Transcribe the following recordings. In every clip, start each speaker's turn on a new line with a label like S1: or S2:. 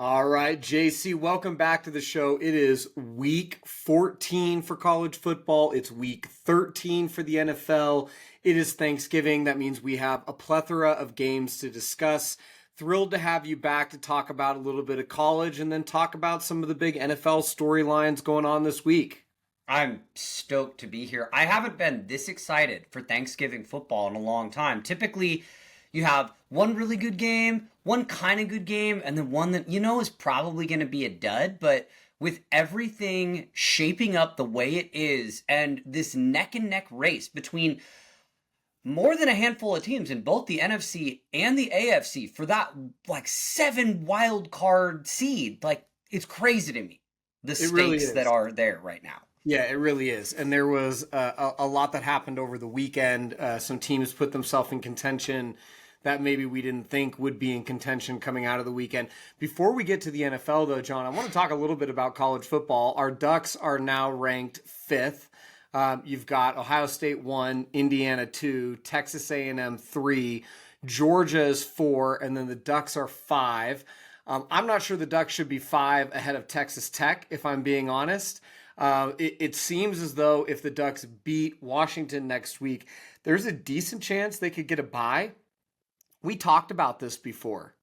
S1: All right, JC, welcome back to the show. It is week 14 for college football. It's week 13 for the NFL. It is Thanksgiving. That means we have a plethora of games to discuss. Thrilled to have you back to talk about a little bit of college and then talk about some of the big NFL storylines going on this week.
S2: I'm stoked to be here. I haven't been this excited for Thanksgiving football in a long time. Typically, you have one really good game, one kind of good game, and then one that is probably going to be a dud. But with everything shaping up the way it is and this neck and neck race between more than a handful of teams in both the NFC and the AFC for that 7 wild card seed, it's crazy to me. The stakes that are there right now.
S1: Yeah, it really is. And there was a lot that happened over the weekend. Some teams put themselves in contention that maybe we didn't think would be in contention coming out of the weekend. Before we get to the NFL, though, John, I want to talk a little bit about college football. Our Ducks are now ranked 5th. You've got Ohio State 1, Indiana 2, Texas A&M 3, Georgia is 4, and then the Ducks are 5. I'm not sure the Ducks should be 5 ahead of Texas Tech, if I'm being honest. It seems as though if the Ducks beat Washington next week, there's a decent chance they could get a bye. We talked about this before.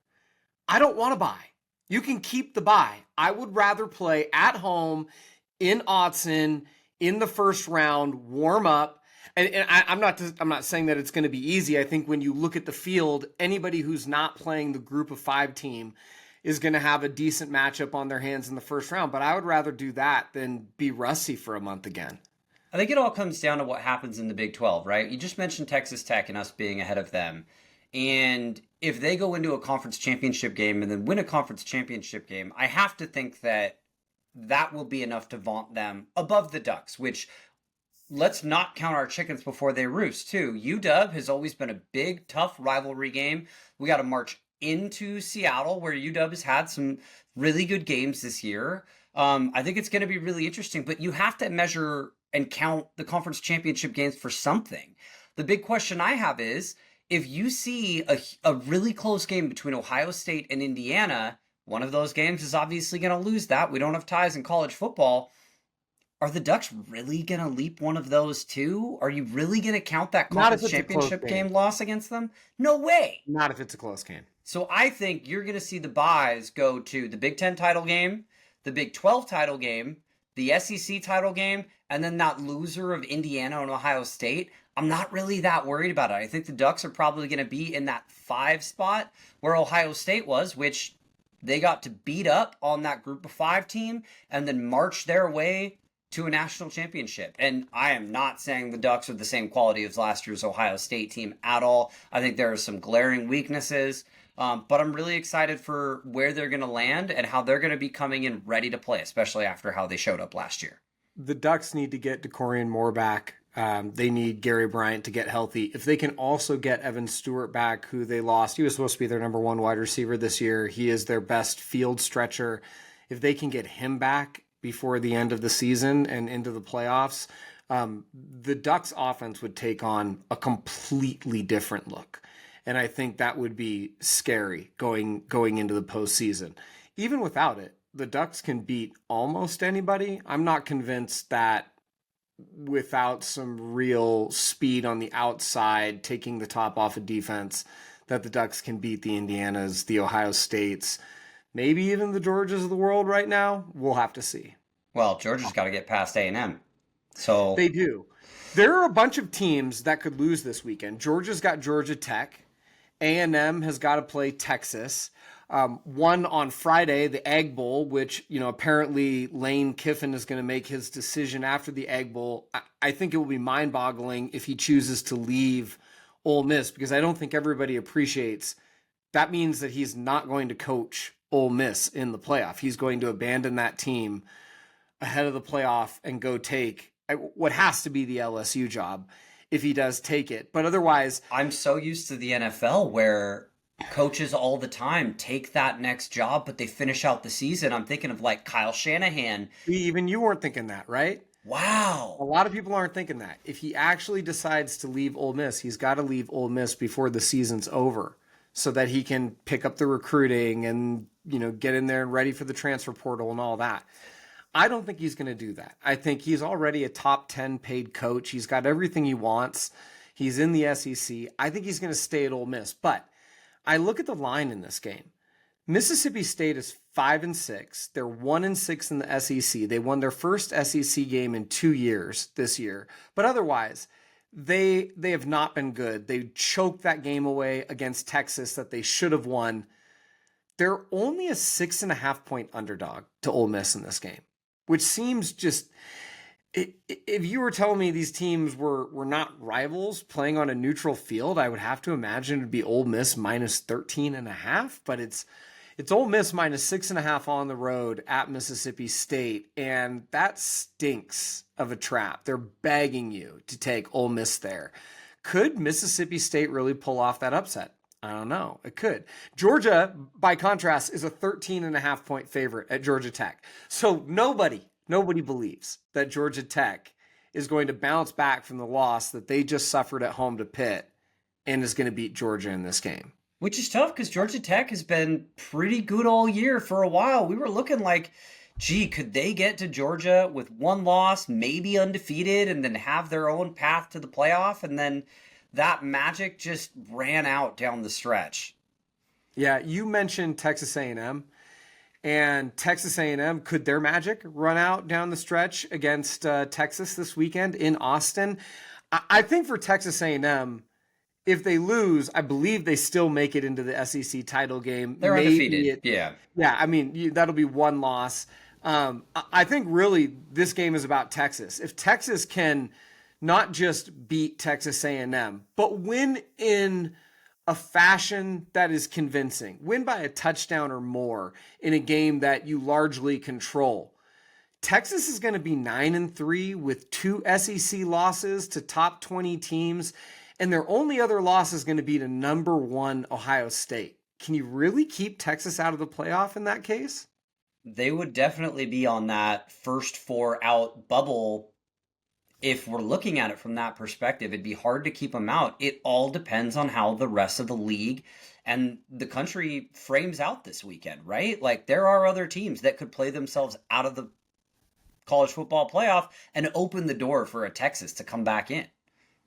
S1: I don't want to bye. You can keep the bye. I would rather play at home in Autzen in the first round, warm up. And I'm not saying that it's going to be easy. I think when you look at the field, anybody who's not playing the group of 5 team is going to have a decent matchup on their hands in the first round. But I would rather do that than be rusty for a month again.
S2: I think it all comes down to what happens in the Big 12, right? You just mentioned Texas Tech and us being ahead of them. And if they go into a conference championship game and then win a conference championship game, I have to think that that will be enough to vaunt them above the Ducks, which let's not count our chickens before they roost, too. UW has always been a big, tough rivalry game. We got to march into Seattle, where UW has had some really good games this year. I think it's going to be really interesting, but you have to measure and count the conference championship games for something. The big question I have is, if you see a really close game between Ohio State and Indiana, one of those games is obviously going to lose that. We don't have ties in college football. Are the Ducks really going to leap one of those two? Are you really going to count that conference championship game loss against them? No way.
S1: Not if it's a close game.
S2: So I think you're going to see the buys go to the Big Ten title game, the Big 12 title game, the SEC title game, and then that loser of Indiana and Ohio State. I'm not really that worried about it. I think the Ducks are probably going to be in that 5 spot where Ohio State was, which they got to beat up on that group of 5 team and then march their way to a national championship. And I am not saying the Ducks are the same quality as last year's Ohio State team at all. I think there are some glaring weaknesses, but I'm really excited for where they're going to land and how they're going to be coming in ready to play, especially after how they showed up last year.
S1: The Ducks need to get DeCorian Moore back. They need Gary Bryant to get healthy. If they can also get Evan Stewart back, who they lost, he was supposed to be their number 1 wide receiver this year. He is their best field stretcher. If they can get him back before the end of the season and into the playoffs, the Ducks offense would take on a completely different look. And I think that would be scary going into the postseason. Even without it, the Ducks can beat almost anybody. I'm not convinced that without some real speed on the outside, taking the top off of defense, that the Ducks can beat the Indianas, the Ohio States, maybe even the Georgias of the world right now. We'll have to see.
S2: Well, Georgia's got to get past A&M. So
S1: they do. There are a bunch of teams that could lose this weekend. Georgia's got Georgia Tech. A&M has got to play Texas. One on Friday, the Egg Bowl, which, apparently Lane Kiffin is going to make his decision after the Egg Bowl. I think it will be mind-boggling if he chooses to leave Ole Miss, because I don't think everybody appreciates that means that he's not going to coach Ole Miss in the playoff. He's going to abandon that team ahead of the playoff and go take what has to be the LSU job if he does take it. But otherwise,
S2: I'm so used to the NFL where coaches all the time take that next job, but they finish out the season. I'm thinking of Kyle Shanahan.
S1: Even you weren't thinking that, right?
S2: Wow.
S1: A lot of people aren't thinking that. If he actually decides to leave Ole Miss, he's got to leave Ole Miss before the season's over. so that he can pick up the recruiting and, get in there and ready for the transfer portal and all that. I don't think he's going to do that. I think he's already a top 10 paid coach. He's got everything he wants. He's in the SEC. I think he's going to stay at Ole Miss. But I look at the line in this game. Mississippi State is 5-6. They're 1-6 in the SEC. They won their first SEC game in 2 years this year. But otherwise, they have not been good. They choked that game away against Texas that they should have won. They're only a 6.5 point underdog to Ole Miss in this game, which seems just, if you were telling me these teams were not rivals playing on a neutral field, I would have to imagine it'd be Ole Miss minus 13.5, but it's Ole Miss minus 6.5 on the road at Mississippi State, and that stinks of a trap. They're begging you to take Ole Miss there. Could Mississippi State really pull off that upset? I don't know. It could. Georgia, by contrast, is a 13.5 point favorite at Georgia Tech. So nobody believes that Georgia Tech is going to bounce back from the loss that they just suffered at home to Pitt and is going to beat Georgia in this game.
S2: Which is tough because Georgia Tech has been pretty good all year for a while. We were looking like, gee, could they get to Georgia with one loss, maybe undefeated, and then have their own path to the playoff? And then that magic just ran out down the stretch.
S1: Yeah, you mentioned Texas A&M. And Texas A&M, could their magic run out down the stretch against Texas this weekend in Austin? I think for Texas A&M, if they lose, I believe they still make it into the SEC title game.
S2: They're undefeated. Yeah.
S1: I mean, that'll be one loss. I think really this game is about Texas. If Texas can not just beat Texas A&M, but win in a fashion that is convincing, win by a touchdown or more in a game that you largely control, Texas is going to be 9-3 with 2 SEC losses to top 20 teams, and their only other loss is going to be to number 1 Ohio State. Can you really keep Texas out of the playoff in that case?
S2: They would definitely be on that first 4 out bubble. If we're looking at it from that perspective, it'd be hard to keep them out. It all depends on how the rest of the league and the country frames out this weekend, right? Like, there are other teams that could play themselves out of the college football playoff and open the door for a Texas to come back in.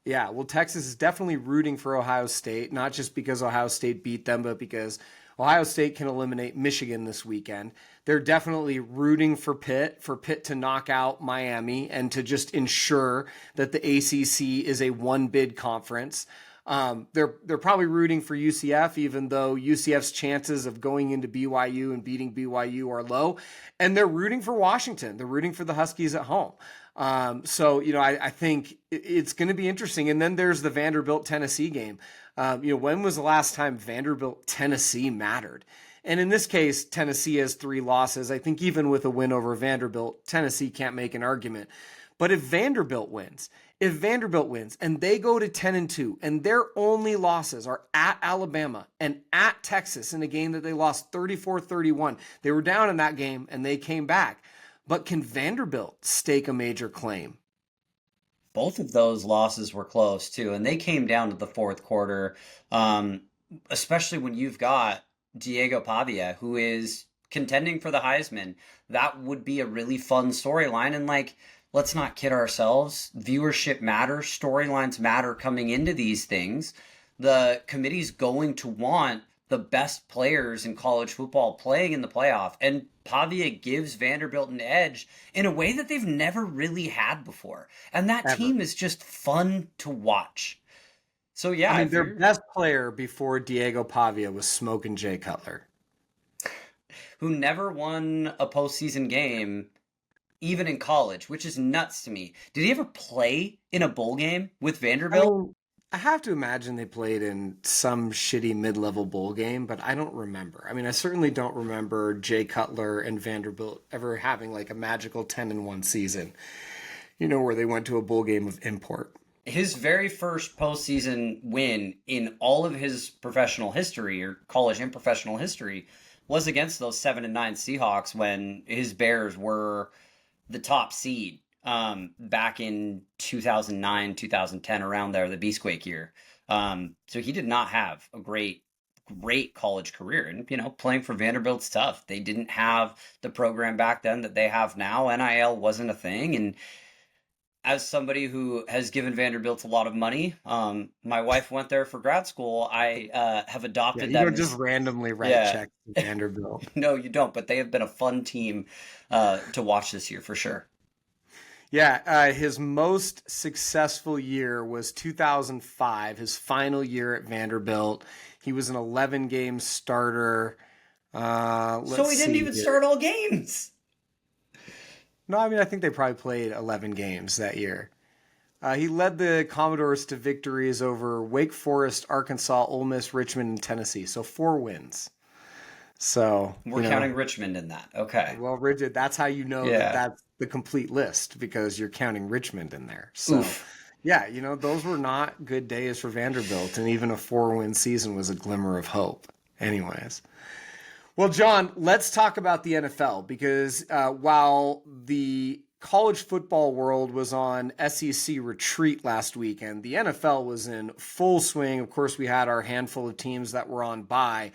S1: Yeah, well, Texas is definitely rooting for Ohio State, not just because Ohio State beat them, but because Ohio State can eliminate Michigan this weekend. They're definitely rooting for Pitt to knock out Miami and to just ensure that the ACC is a one-bid conference. They're probably rooting for UCF, even though UCF's chances of going into BYU and beating BYU are low. And they're rooting for Washington. They're rooting for the Huskies at home. I think it's going to be interesting. And then there's the Vanderbilt-Tennessee game. When was the last time Vanderbilt-Tennessee mattered? And in this case, Tennessee has 3 losses. I think even with a win over Vanderbilt, Tennessee can't make an argument. But if Vanderbilt wins and they go to 10-2 and their only losses are at Alabama and at Texas in a game that they lost 34-31, they were down in that game and they came back. But can Vanderbilt stake a major claim?
S2: Both of those losses were close too, and they came down to the fourth quarter, especially when you've got Diego Pavia, who is contending for the Heisman. That would be a really fun storyline. And let's not kid ourselves. Viewership matters. Storylines matter coming into these things. The committee's going to want the best players in college football playing in the playoff. And Pavia gives Vanderbilt an edge in a way that they've never really had before. And that team is just fun to watch. So, yeah.
S1: Their best player before Diego Pavia was Smokin' Jay Cutler,
S2: who never won a postseason game, even in college, which is nuts to me. Did he ever play in a bowl game with Vanderbilt?
S1: I have to imagine they played in some shitty mid-level bowl game, but I don't remember. I certainly don't remember Jay Cutler and Vanderbilt ever having a magical 10-1 season, where they went to a bowl game of import.
S2: His very first postseason win in all of his professional history, or college and professional history, was against those 7-9 Seahawks when his Bears were the top seed back in 2009, 2010, around there, the Beastquake year. So he did not have a great great college career. And, playing for Vanderbilt's tough. They didn't have the program back then that they have now. NIL wasn't a thing. And as somebody who has given Vanderbilt a lot of money, my wife went there for grad school. I have
S1: Yeah,
S2: adopted
S1: you
S2: them
S1: don't just
S2: as,
S1: randomly write
S2: yeah,
S1: checks to Vanderbilt.
S2: no, you don't. But they have been a fun team to watch this year for sure.
S1: Yeah, his most successful year was 2005, his final year at Vanderbilt. He was an 11-game starter.
S2: So
S1: Let's
S2: he didn't
S1: see
S2: even
S1: here.
S2: start all games.
S1: No, I mean, I think they probably played 11 games that year. He led the Commodores to victories over Wake Forest, Arkansas, Ole Miss, Richmond, and Tennessee. So 4 wins. So
S2: We're counting Richmond in that. Okay.
S1: well, Rigid, that's how you know that
S2: Yeah.
S1: that's the complete list because you're counting Richmond in there. So
S2: Oof.
S1: yeah, those were not good days for Vanderbilt, and even a 4-win season was a glimmer of hope. Anyways. Well, John, let's talk about the NFL because while the college football world was on SEC retreat last weekend, the NFL was in full swing. Of course, we had our handful of teams that were on bye,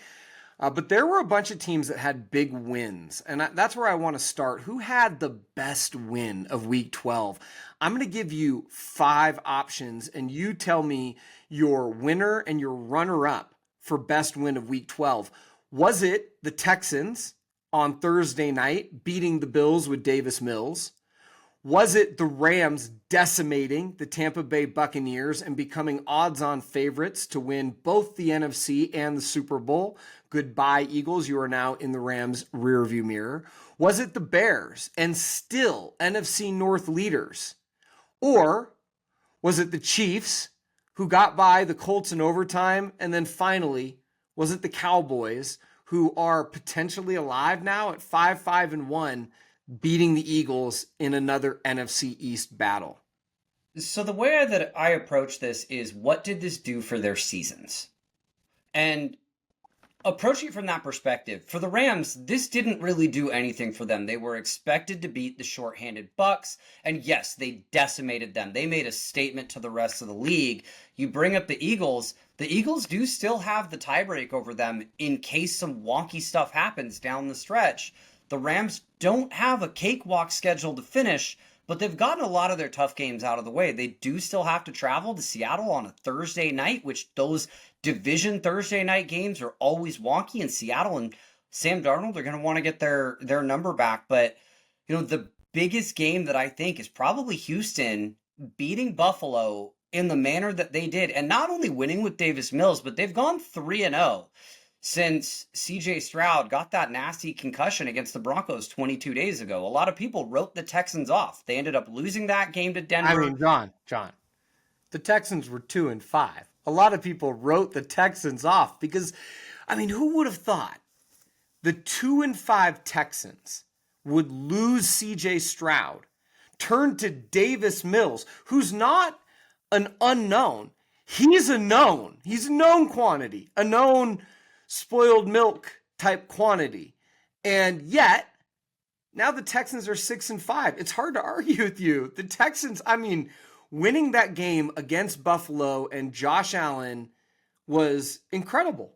S1: but there were a bunch of teams that had big wins, and that's where I want to start. Who had the best win of Week 12? I'm going to give you 5 options, and you tell me your winner and your runner-up for best win of Week 12. Was it the Texans on Thursday night beating the Bills with Davis Mills? Was it the Rams decimating the Tampa Bay Buccaneers and becoming odds-on favorites to win both the NFC and the Super Bowl? Goodbye, Eagles. You are now in the Rams' rearview mirror. Was it the Bears and still NFC North leaders? Or was it the Chiefs who got by the Colts in overtime? And then finally, was it the Cowboys who are potentially alive now at 5-5-1, beating the Eagles in another NFC East battle?
S2: So the way that I approach this is, what did this do for their seasons? And approaching it from that perspective, for the Rams, this didn't really do anything for them. They were expected to beat the shorthanded Bucks, and yes, they decimated them. They made a statement to the rest of the league. You bring up the Eagles do still have the tiebreak over them in case some wonky stuff happens down the stretch. The Rams don't have a cakewalk schedule to finish, but they've gotten a lot of their tough games out of the way. They do still have to travel to Seattle on a Thursday night, which those division Thursday night games are always wonky in Seattle, and Sam Darnold, they're going to want to get their number back. But, the biggest game that I think is probably Houston beating Buffalo in the manner that they did, and not only winning with Davis Mills, but they've gone 3-0 since CJ Stroud got that nasty concussion against the Broncos 22 days ago. A lot of people wrote the Texans off. They ended up losing that game to Denver.
S1: I mean, John, the Texans were 2-5. A lot of people wrote the Texans off because, I mean, who would have thought the 2-5 Texans would lose CJ Stroud, turn to Davis Mills, who's not an unknown. He's a known. He's a known quantity, a known spoiled milk type quantity. And yet, now the Texans are 6-5. It's hard to argue with you. The Texans, I mean, winning that game against Buffalo and Josh Allen was incredible.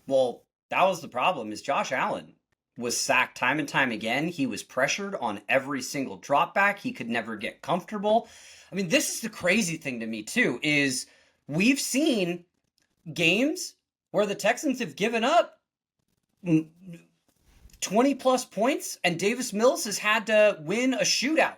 S2: Well, that was the problem, is Josh Allen was sacked time and time again. He was pressured on every single drop back. He could never get comfortable. I mean, this is the crazy thing to me too, is we've seen games where the Texans have given up 20 plus points and Davis Mills has had to win a shootout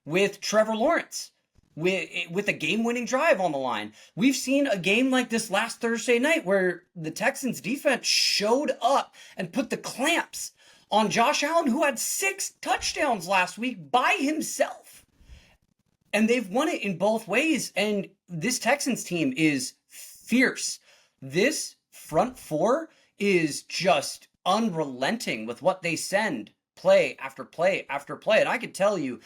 S2: with Trevor Lawrence with a game-winning drive on the line. We've seen a game like this last Thursday night where the Texans defense showed up and put the clamps on Josh Allen, who had 6 touchdowns last week by himself. And they've won it in both ways. And this Texans team is fierce. This front four is just unrelenting with what they send play after play after play. And I can tell you,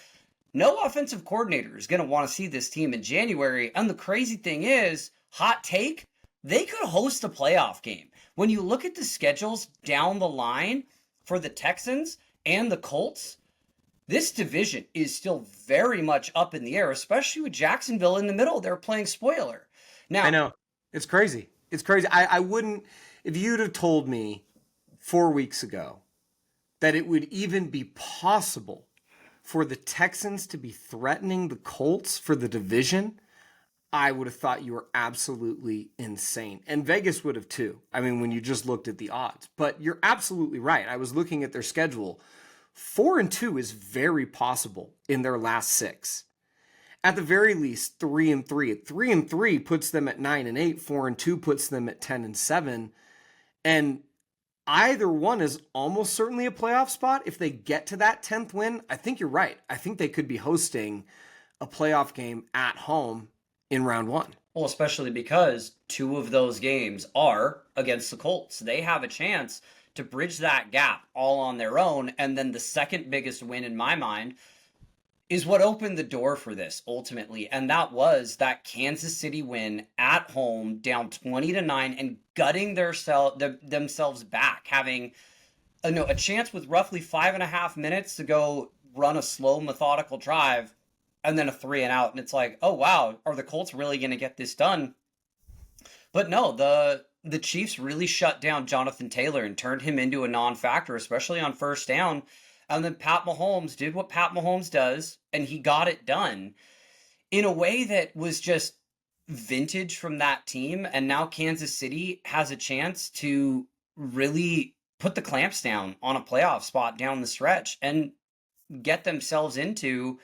S2: no offensive coordinator is going to want to see this team in January. And the crazy thing is, hot take, they could host a playoff game. When you look at the schedules down the line for the Texans and the Colts, this division is still very much up in the air, especially with Jacksonville in the middle. They're playing spoiler. Now,
S1: I know. It's crazy. It's crazy. I wouldn't, if you'd have told me 4 weeks ago that it would even be possible for the Texans to be threatening the Colts for the division, I would have thought you were absolutely insane. And Vegas would have too. I mean, when you just looked at the odds. But you're absolutely right. I was looking at their schedule. 4-2 is very possible in their last 6. At the very least, 3-3. 3-3 puts them at 9-8. 4-2 puts them at 10-7. And either one is almost certainly a playoff spot. If they get to that 10th win, I think you're right. I think they could be hosting a playoff game at home in round 1.
S2: Well, especially because 2 of those games are against the Colts. They have a chance to bridge that gap all on their own. And then the second biggest win in my mind is what opened the door for this ultimately. And that was that Kansas City win at home, down 20-9 and gutting themselves back, having a chance with roughly 5.5 minutes to go run a slow, methodical drive and then a 3-and-out. And it's like, oh, wow, are the Colts really going to get this done? But no, the Chiefs really shut down Jonathan Taylor and turned him into a non-factor, especially on first down. And then Pat Mahomes did what Pat Mahomes does, and he got it done in a way that was just vintage from that team. And now Kansas City has a chance to really put the clamps down on a playoff spot down the stretch and get themselves into,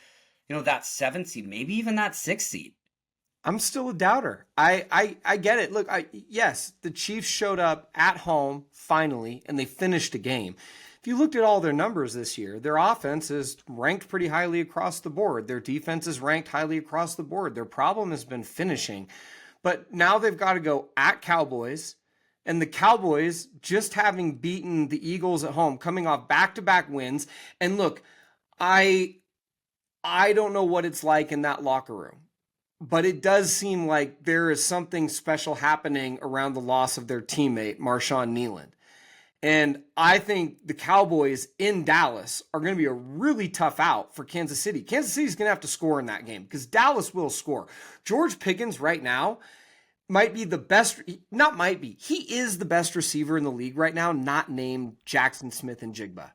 S2: that 7th seed, maybe even that 6th seed.
S1: I'm still a doubter. I get it. Look, yes, the Chiefs showed up at home finally, and they finished a game. If you looked at all their numbers this year, their offense is ranked pretty highly across the board. Their defense is ranked highly across the board. Their problem has been finishing. But now they've got to go at Cowboys, and the Cowboys, just having beaten the Eagles at home, coming off back-to-back wins. And look, I don't know what it's like in that locker room, but it does seem like there is something special happening around the loss of their teammate, Marshawn Nealand. And I think the Cowboys in Dallas are going to be a really tough out for Kansas City. Kansas City's going to have to score in that game because Dallas will score. George Pickens right now might be the best, not might be, he is the best receiver in the league right now, not named Jackson Smith and Jigba.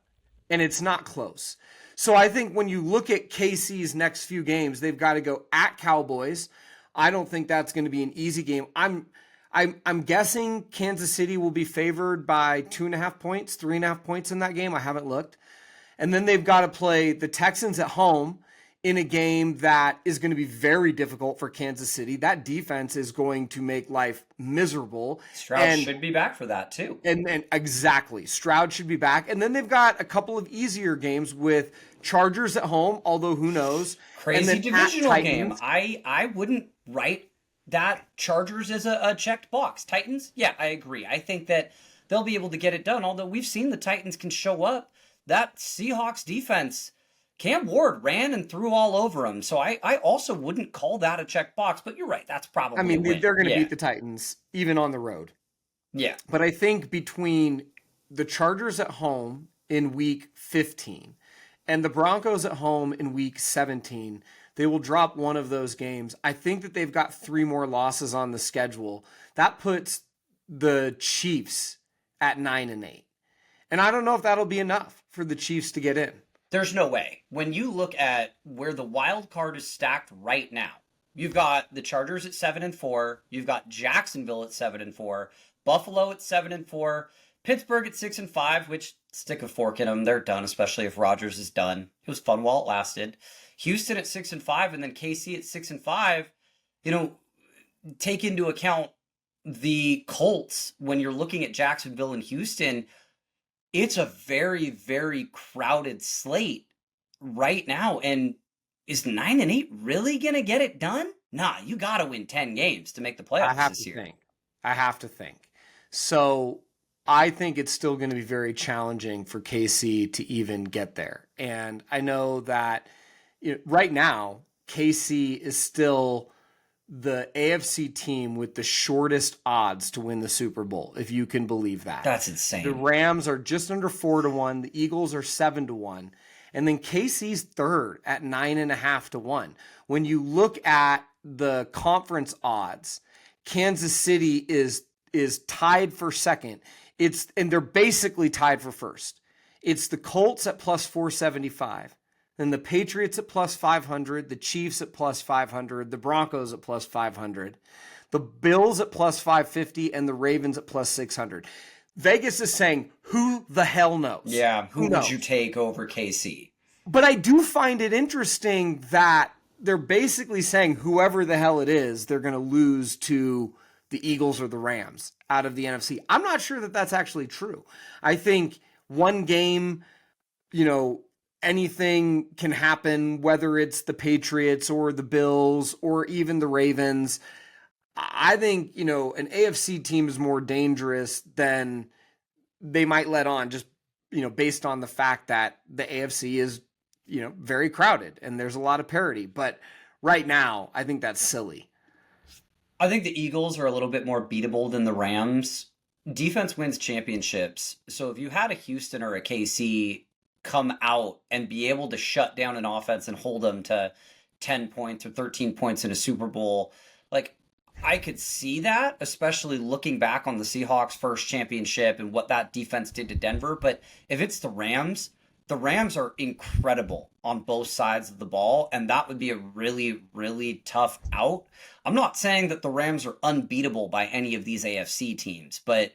S1: And it's not close. So I think when you look at KC's next few games, they've got to go at Cowboys. I don't think that's going to be an easy game. I'm guessing Kansas City will be favored by 2.5 points, 3.5 points in that game. I haven't looked. And then they've got to play the Texans at home in a game that is going to be very difficult for Kansas City. That defense is going to make life miserable.
S2: Stroud should be back for that too.
S1: And exactly. Stroud should be back. And then they've got a couple of easier games with Chargers at home, although who knows.
S2: Crazy divisional game. I wouldn't write that Chargers is a checked box. Titans, yeah, I agree. I think that they'll be able to get it done, although we've seen the Titans can show up. That Seahawks defense, Cam Ward ran and threw all over them, so I also wouldn't call that a checked box, but you're right, that's probably a win.
S1: They're going to beat the Titans, even on the road.
S2: Yeah.
S1: But I think between the Chargers at home in week 15 and the Broncos at home in week 17, they will drop one of those games. I think that they've got 3 more losses on the schedule. That puts the Chiefs at 9-8. And I don't know if that'll be enough for the Chiefs to get in.
S2: There's no way. When you look at where the wild card is stacked right now, you've got the Chargers at 7-4, you've got Jacksonville at 7-4, Buffalo at 7-4, Pittsburgh at 6-5, which stick a fork in them. They're done, especially if Rodgers is done. It was fun while it lasted. Houston at 6-5, and then KC at 6-5. Take into account the Colts when you're looking at Jacksonville and Houston. It's a very, very crowded slate right now. And is 9-8 really going to get it done? Nah, you got to win 10 games to make the playoffs this year.
S1: I have to think. So I think it's still going to be very challenging for KC to even get there. And I know that right now, KC is still the AFC team with the shortest odds to win the Super Bowl, if you can believe that.
S2: That's insane.
S1: The Rams are just under 4-1. The Eagles are 7-1. And then KC's third at 9.5-1. When you look at the conference odds, Kansas City is is tied for second. And they're basically tied for first. It's the Colts at plus 475. Then the Patriots at plus 500, the Chiefs at plus 500, the Broncos at plus 500, the Bills at plus 550, and the Ravens at plus 600. Vegas is saying, who the hell knows?
S2: Yeah, who would you take over KC?
S1: But I do find it interesting that they're basically saying whoever the hell it is, they're going to lose to the Eagles or the Rams out of the NFC. I'm not sure that that's actually true. I think one game, anything can happen, whether it's the Patriots or the Bills or even the Ravens. I think, an AFC team is more dangerous than they might let on, just, based on the fact that the AFC is, very crowded and there's a lot of parity. But right now, I think that's silly.
S2: I think the Eagles are a little bit more beatable than the Rams. Defense wins championships. So if you had a Houston or a KC come out and be able to shut down an offense and hold them to 10 points or 13 points in a Super Bowl, I could see that, especially looking back on the Seahawks' first championship and what that defense did to Denver. But if it's the Rams are incredible on both sides of the ball, and that would be a really, really tough out. I'm not saying that the Rams are unbeatable by any of these AFC teams, but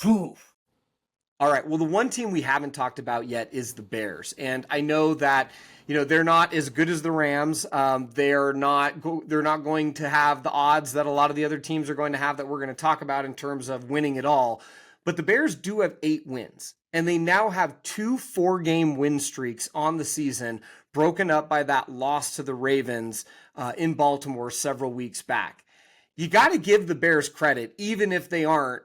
S2: whew.
S1: All right, well, the one team we haven't talked about yet is the Bears. And I know that they're not as good as the Rams. They're not going to have the odds that a lot of the other teams are going to have that we're going to talk about in terms of winning it all. But the Bears do have 8 wins, and they now have 2 4-game win streaks on the season, broken up by that loss to the Ravens in Baltimore several weeks back. You got to give the Bears credit, even if they aren't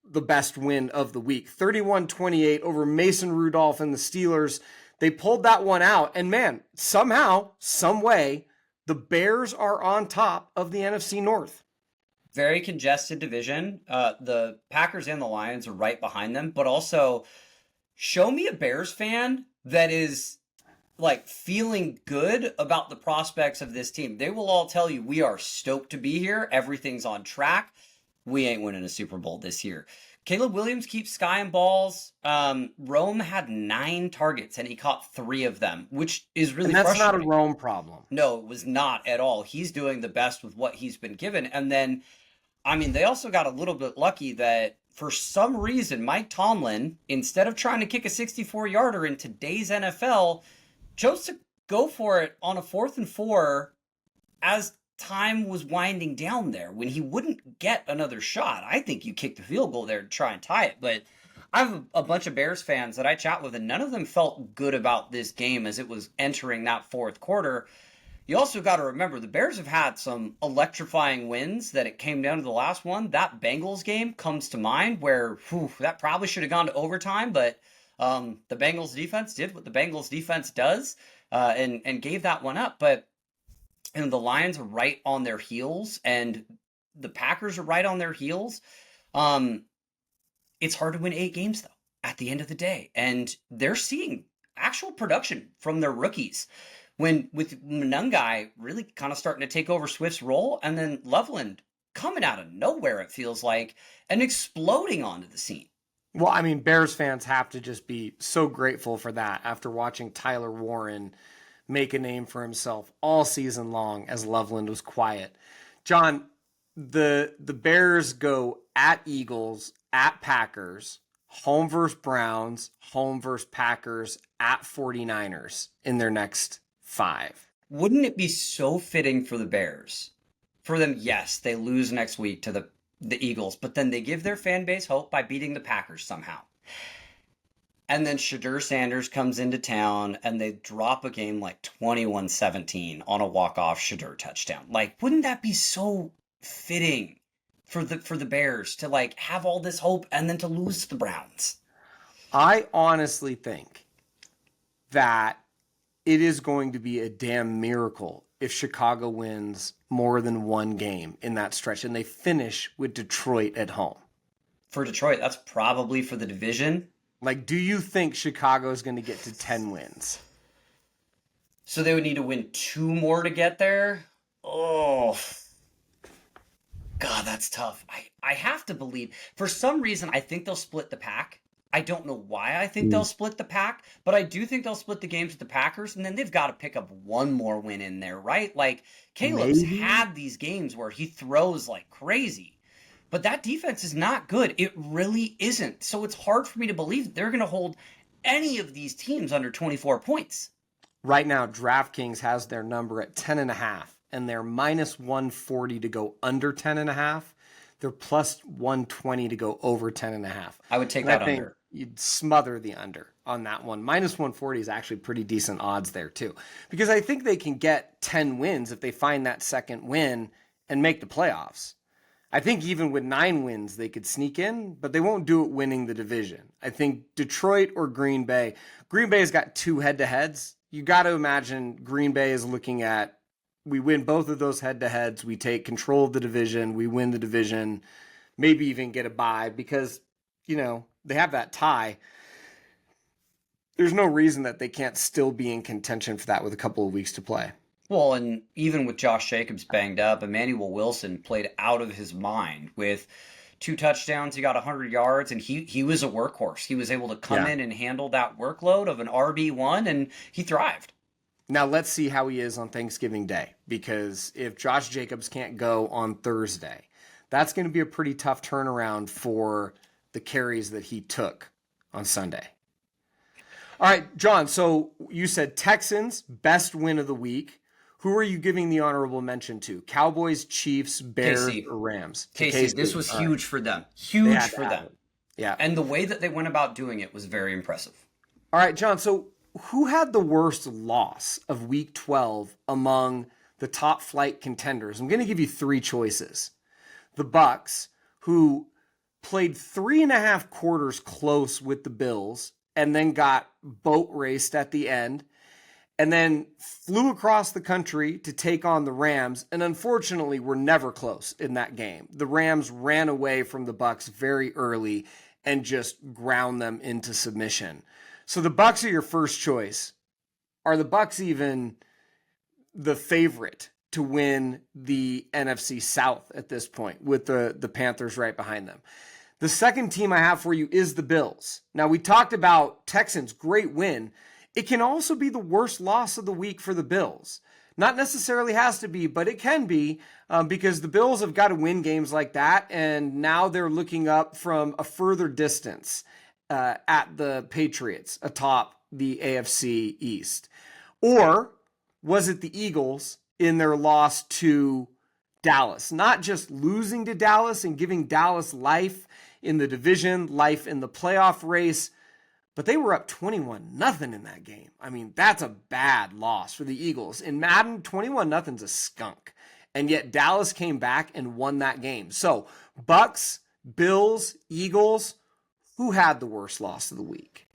S1: the best win of the week. 31-28 over Mason Rudolph and the Steelers. They pulled that one out, and man, somehow, some way, the Bears are on top of the NFC North.
S2: Very congested division. The Packers and the Lions are right behind them, but also show me a Bears fan that is feeling good about the prospects of this team. They will all tell you, we are stoked to be here. Everything's on track. We ain't winning a Super Bowl this year. Caleb Williams keeps skying balls. Rome had 9 targets and he caught 3 of them, which is really frustrating.
S1: That's not a Rome problem.
S2: No, it was not at all. He's doing the best with what he's been given. And then, they also got a little bit lucky that for some reason, Mike Tomlin, instead of trying to kick a 64-yarder in today's NFL, chose to go for it on a 4th and 4 as time was winding down there when he wouldn't get another shot. I think you kicked the field goal there to try and tie it. But I have a bunch of Bears fans that I chat with, and none of them felt good about this game as it was entering that 4th quarter. You also got to remember, the Bears have had some electrifying wins that it came down to the last one. That Bengals game comes to mind where that probably should have gone to overtime, but the Bengals defense did what the Bengals defense does and gave that one up. But the Lions are right on their heels, and the Packers are right on their heels. It's hard to win 8 games, though, at the end of the day. And they're seeing actual production from their rookies. With Munungai really kind of starting to take over Swift's role, and then Loveland coming out of nowhere, it feels like, and exploding onto the scene.
S1: Well, Bears fans have to just be so grateful for that after watching Tyler Warren make a name for himself all season long as Loveland was quiet. John, the Bears go at Eagles, at Packers, home versus Browns, home versus Packers, at 49ers in their next 5.
S2: Wouldn't it be so fitting for the Bears? For them, yes, they lose next week to the Eagles, but then they give their fan base hope by beating the Packers somehow. And then Shadur Sanders comes into town and they drop a game like 21-17 on a walk-off Shadur touchdown. Wouldn't that be so fitting for the Bears to have all this hope and then to lose to the Browns?
S1: I honestly think that it is going to be a damn miracle if Chicago wins more than one game in that stretch and they finish with Detroit at home.
S2: For Detroit, that's probably for the division.
S1: Do you think Chicago is going to get to 10 wins?
S2: So they would need to win 2 more to get there? Oh. God, that's tough. I have to believe. For some reason, I think they'll split the pack. I don't know why I think they'll split the pack, but I do think they'll split the games with the Packers, and then they've got to pick up one more win in there, right? Like, Caleb's
S1: Maybe.
S2: had these games where he throws like crazy, but that defense is not good. It really isn't. So it's hard for me to believe that they're going to hold any of these teams under 24 points.
S1: Right now, DraftKings has their number at 10.5, and they're minus 140 to go under 10.5. They're plus 120 to go over 10.5.
S2: I would take
S1: And
S2: that
S1: I think
S2: under.
S1: you'd smother the under on that one. Minus 140 is actually pretty decent odds there too, because I think they can get 10 wins if they find that second win and make the playoffs. I think even with 9 wins, they could sneak in, but they won't do it winning the division. I think Detroit or Green Bay. Green Bay's got 2 head-to-heads. You got to imagine Green Bay is looking at, we win both of those head-to-heads, we take control of the division, we win the division, maybe even get a bye because, they have that tie. There's no reason that they can't still be in contention for that with a couple of weeks to play.
S2: Well, and even with Josh Jacobs banged up, Emmanuel Wilson played out of his mind with 2 touchdowns. He got 100 yards, and he was a workhorse. He was able to come in and handle that workload of an RB1, and he thrived.
S1: Now let's see how he is on Thanksgiving Day, because if Josh Jacobs can't go on Thursday, that's going to be a pretty tough turnaround for the carries that he took on Sunday. All right, John, so you said Texans, best win of the week. Who are you giving the honorable mention to? Cowboys, Chiefs, Bears,
S2: KC.
S1: or Rams?
S2: KC, this was huge for them. Huge for them.
S1: Yeah.
S2: And the way that they went about doing it was very impressive.
S1: All right, John, so who had the worst loss of week 12 among the top flight contenders? I'm going to give you 3 choices. The Bucks, who played 3.5 quarters close with the Bills and then got boat raced at the end, and then flew across the country to take on the Rams, and unfortunately were never close in that game. The Rams ran away from the Bucks very early and just ground them into submission. So the Bucks are your first choice. Are the Bucks even the favorite to win the NFC South at this point, with the Panthers right behind them? The second team I have for you is the Bills. Now, we talked about Texans, great win. It can also be the worst loss of the week for the Bills. Not necessarily has to be, but it can be, because the Bills have got to win games like that, and now they're looking up from a further distance at the Patriots atop the AFC East. Or was it the Eagles in their loss to Dallas? Not just losing to Dallas and giving Dallas life in the division, life in the playoff race, but they were up 21-0 in that game. I mean, that's a bad loss for the Eagles. In Madden, 21-0's a skunk. And yet Dallas came back and won that game. So, Bucks, Bills, Eagles, who had the worst loss of the week?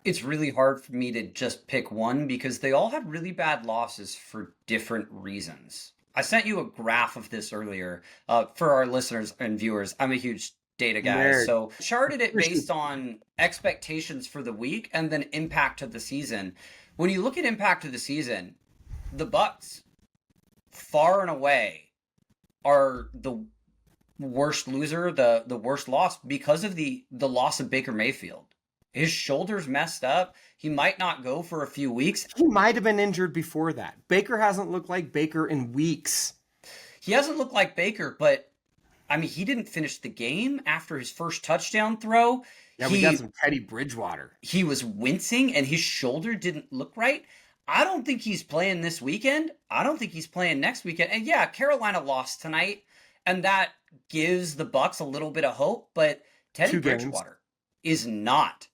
S2: It's really hard for me to just pick one because they all had really bad losses for different reasons. I sent you a graph of this earlier for our listeners and viewers. I'm a huge data guy.
S1: Nerd.
S2: So charted it based on expectations for the week and then impact to the season. When you look at impact to the season, the Bucks far and away are the worst loser, the worst loss because of the loss of Baker Mayfield. His shoulder's messed up. He might not go for a few weeks.
S1: He might have been injured before that. Baker hasn't looked like Baker in weeks.
S2: He hasn't looked like Baker, but I mean, he didn't finish the game after his first touchdown throw.
S1: Yeah, we got some Teddy Bridgewater.
S2: He was wincing and his shoulder didn't look right. I don't think he's playing this weekend. I don't think he's playing next weekend. And yeah, Carolina lost tonight, and that gives the Bucks a little bit of hope, but Teddy Bridgewater is not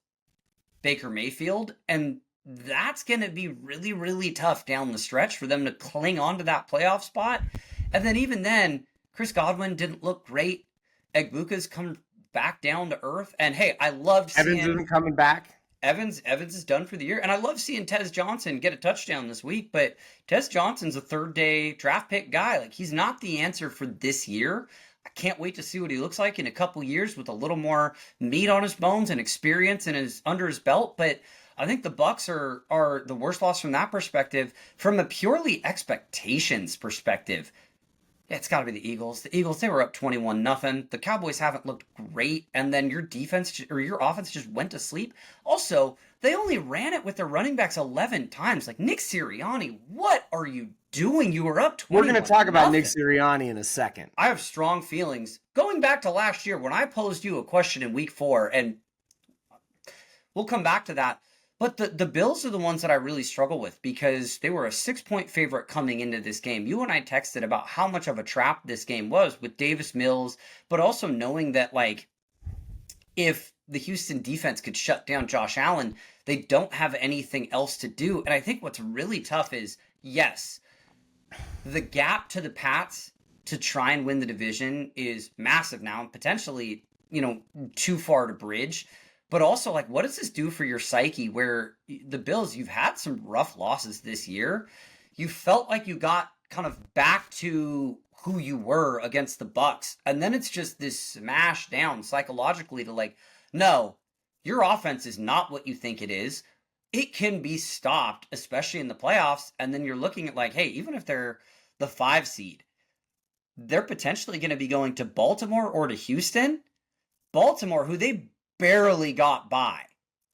S2: Baker Mayfield, and that's going to be really, really tough down the stretch for them to cling on to that playoff spot. And then even then, Chris Godwin didn't look great. Egbuka's come back down to earth. And hey, I loved seeing...
S1: Evans isn't coming back.
S2: Evans is done for the year. And I love seeing Tez Johnson get a touchdown this week, but Tez Johnson's a third-day draft pick guy. Like, he's not the answer for this year. I can't wait to see what he looks like in a couple years with a little more meat on his bones and experience under his belt. But I think the Bucks are the worst loss from that perspective. From a purely expectations perspective, Yeah, it's got to be the Eagles. The Eagles, they were up 21-0. The Cowboys haven't looked great, and then your defense or your offense just went to sleep. Also, they only ran it with their running backs 11 times. Like, Nick Sirianni, what are you doing? You were up
S1: We're going
S2: 21
S1: to talk about Nick
S2: nothing.
S1: Sirianni in a second.
S2: I have strong feelings. Going back to last year when I posed you a question in week 4, and we'll come back to that. But the Bills are the ones that I really struggle with because they were a 6-point favorite coming into this game. You and I texted about how much of a trap this game was with Davis Mills, but also knowing that, like, if the Houston defense could shut down Josh Allen, they don't have anything else to do. And I think what's really tough is, yes, the gap to the Pats to try and win the division is massive now and potentially, too far to bridge. But also, like, what does this do for your psyche where the Bills, you've had some rough losses this year. You felt like you got kind of back to who you were against the Bucks. And then it's just this smash down psychologically to, like, no, your offense is not what you think it is. It can be stopped, especially in the playoffs. And then you're looking at, like, hey, even if they're the 5 seed, they're potentially going to be going to Baltimore or to Houston. Baltimore, who they barely got by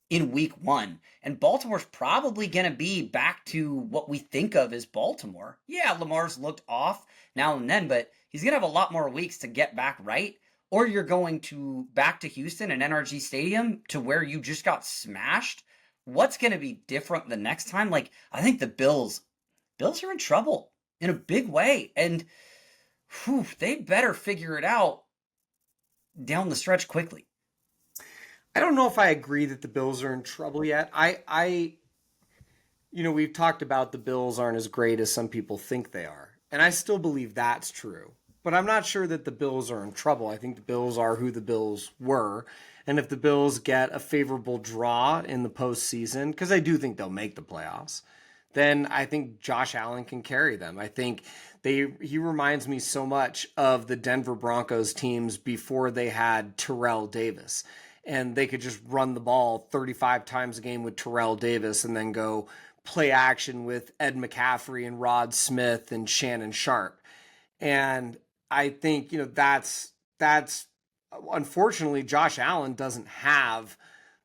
S2: in week 1. And Baltimore's probably going to be back to what we think of as Baltimore. Yeah, Lamar's looked off now and then, but he's going to have a lot more weeks to get back right. Or you're going to back to Houston and NRG Stadium to where you just got smashed. What's going to be different the next time? Like, I think the Bills are in trouble in a big way. And they better figure it out down the stretch quickly.
S1: I don't know if I agree that the Bills are in trouble yet. We've talked about the Bills aren't as great as some people think they are. And I still believe that's true. But I'm not sure that the Bills are in trouble. I think the Bills are who the Bills were. And if the Bills get a favorable draw in the postseason, because I do think they'll make the playoffs, then I think Josh Allen can carry them. I think he reminds me so much of the Denver Broncos teams before they had Terrell Davis. And they could just run the ball 35 times a game with Terrell Davis and then go play action with Ed McCaffrey and Rod Smith and Shannon Sharp. And I think, that's unfortunately Josh Allen doesn't have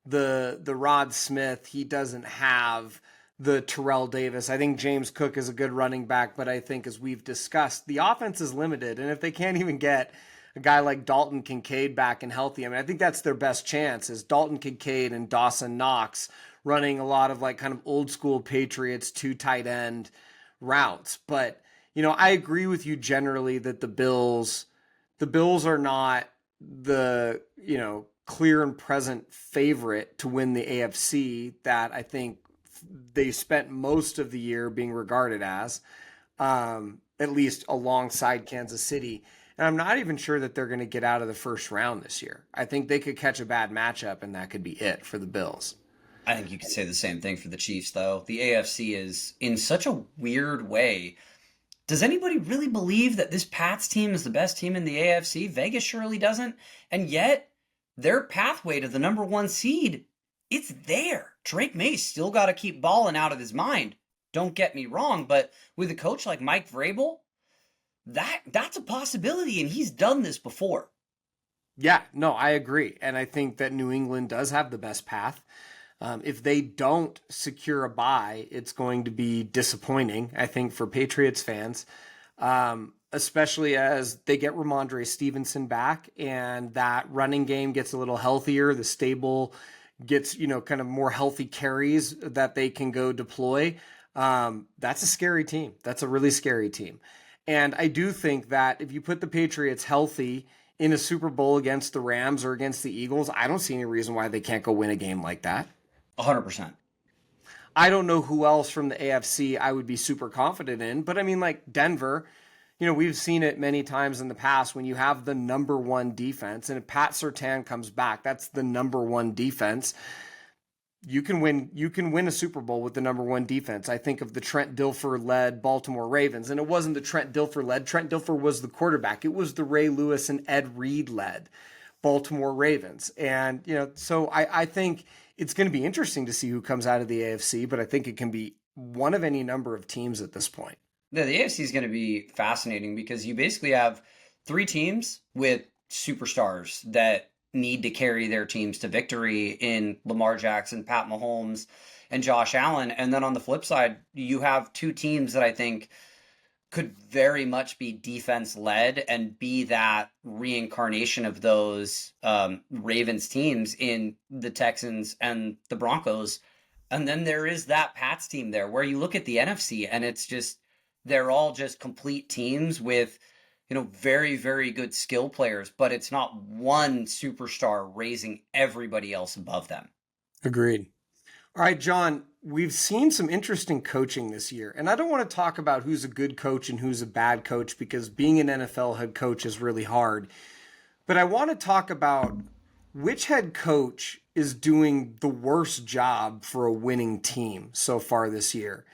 S1: the Rod Smith. He doesn't have the Terrell Davis. I think James Cook is a good running back, but I think as we've discussed, the offense is limited. And if they can't even get a guy like Dalton Kincaid back and healthy, I think that's their best chance is Dalton Kincaid and Dawson Knox running a lot of like kind of old school Patriots 2 tight end routes. But, I agree with you generally that the Bills are not the, clear and present favorite to win the AFC that I think they spent most of the year being regarded as, at least alongside Kansas City. And I'm not even sure that they're going to get out of the first round this year. I think they could catch a bad matchup, and that could be it for the Bills.
S2: I think you could say the same thing for the Chiefs, though. The AFC is in such a weird way. Does anybody really believe that this Pats team is the best team in the AFC? Vegas surely doesn't. And yet, their pathway to the number 1 seed, it's there. Drake May's still got to keep balling out of his mind. Don't get me wrong, but with a coach like Mike Vrabel, that's a possibility, and he's done this before.
S1: Yeah, no, I agree. And I think that New England does have the best path. If they don't secure a bye, it's going to be disappointing, I think, for Patriots fans, especially as they get Ramondre Stevenson back and that running game gets a little healthier. The stable gets, kind of more healthy carries that they can go deploy. That's a scary team. That's a really scary team. And I do think that if you put the Patriots healthy in a Super Bowl against the Rams or against the Eagles, I don't see any reason why they can't go win a game like that.
S2: 100%.
S1: I don't know who else from the AFC I would be super confident in, but like Denver, we've seen it many times in the past when you have the number 1 defense, and if Pat Surtain comes back, that's the number 1 defense. You can win a Super Bowl with the number 1 defense. I think of the Trent Dilfer-led Baltimore Ravens, and it wasn't the Trent Dilfer-led. Trent Dilfer was the quarterback. It was the Ray Lewis and Ed Reed-led Baltimore Ravens. And, so I think it's going to be interesting to see who comes out of the AFC, but I think it can be one of any number of teams at this point.
S2: The AFC is going to be fascinating because you basically have three teams with superstars that need to carry their teams to victory in Lamar Jackson, Pat Mahomes, and Josh Allen. And then on the flip side, you have two teams that I think could very much be defense led and be that reincarnation of those Ravens teams in the Texans and the Broncos. And then there is that Pats team there where you look at the NFC and it's just, they're all just complete teams with, very, very good skill players, but it's not one superstar raising everybody else above them.
S1: Agreed. All right, John, we've seen some interesting coaching this year. And I don't want to talk about who's a good coach and who's a bad coach because being an NFL head coach is really hard. But I want to talk about which head coach is doing the worst job for a winning team so far this year.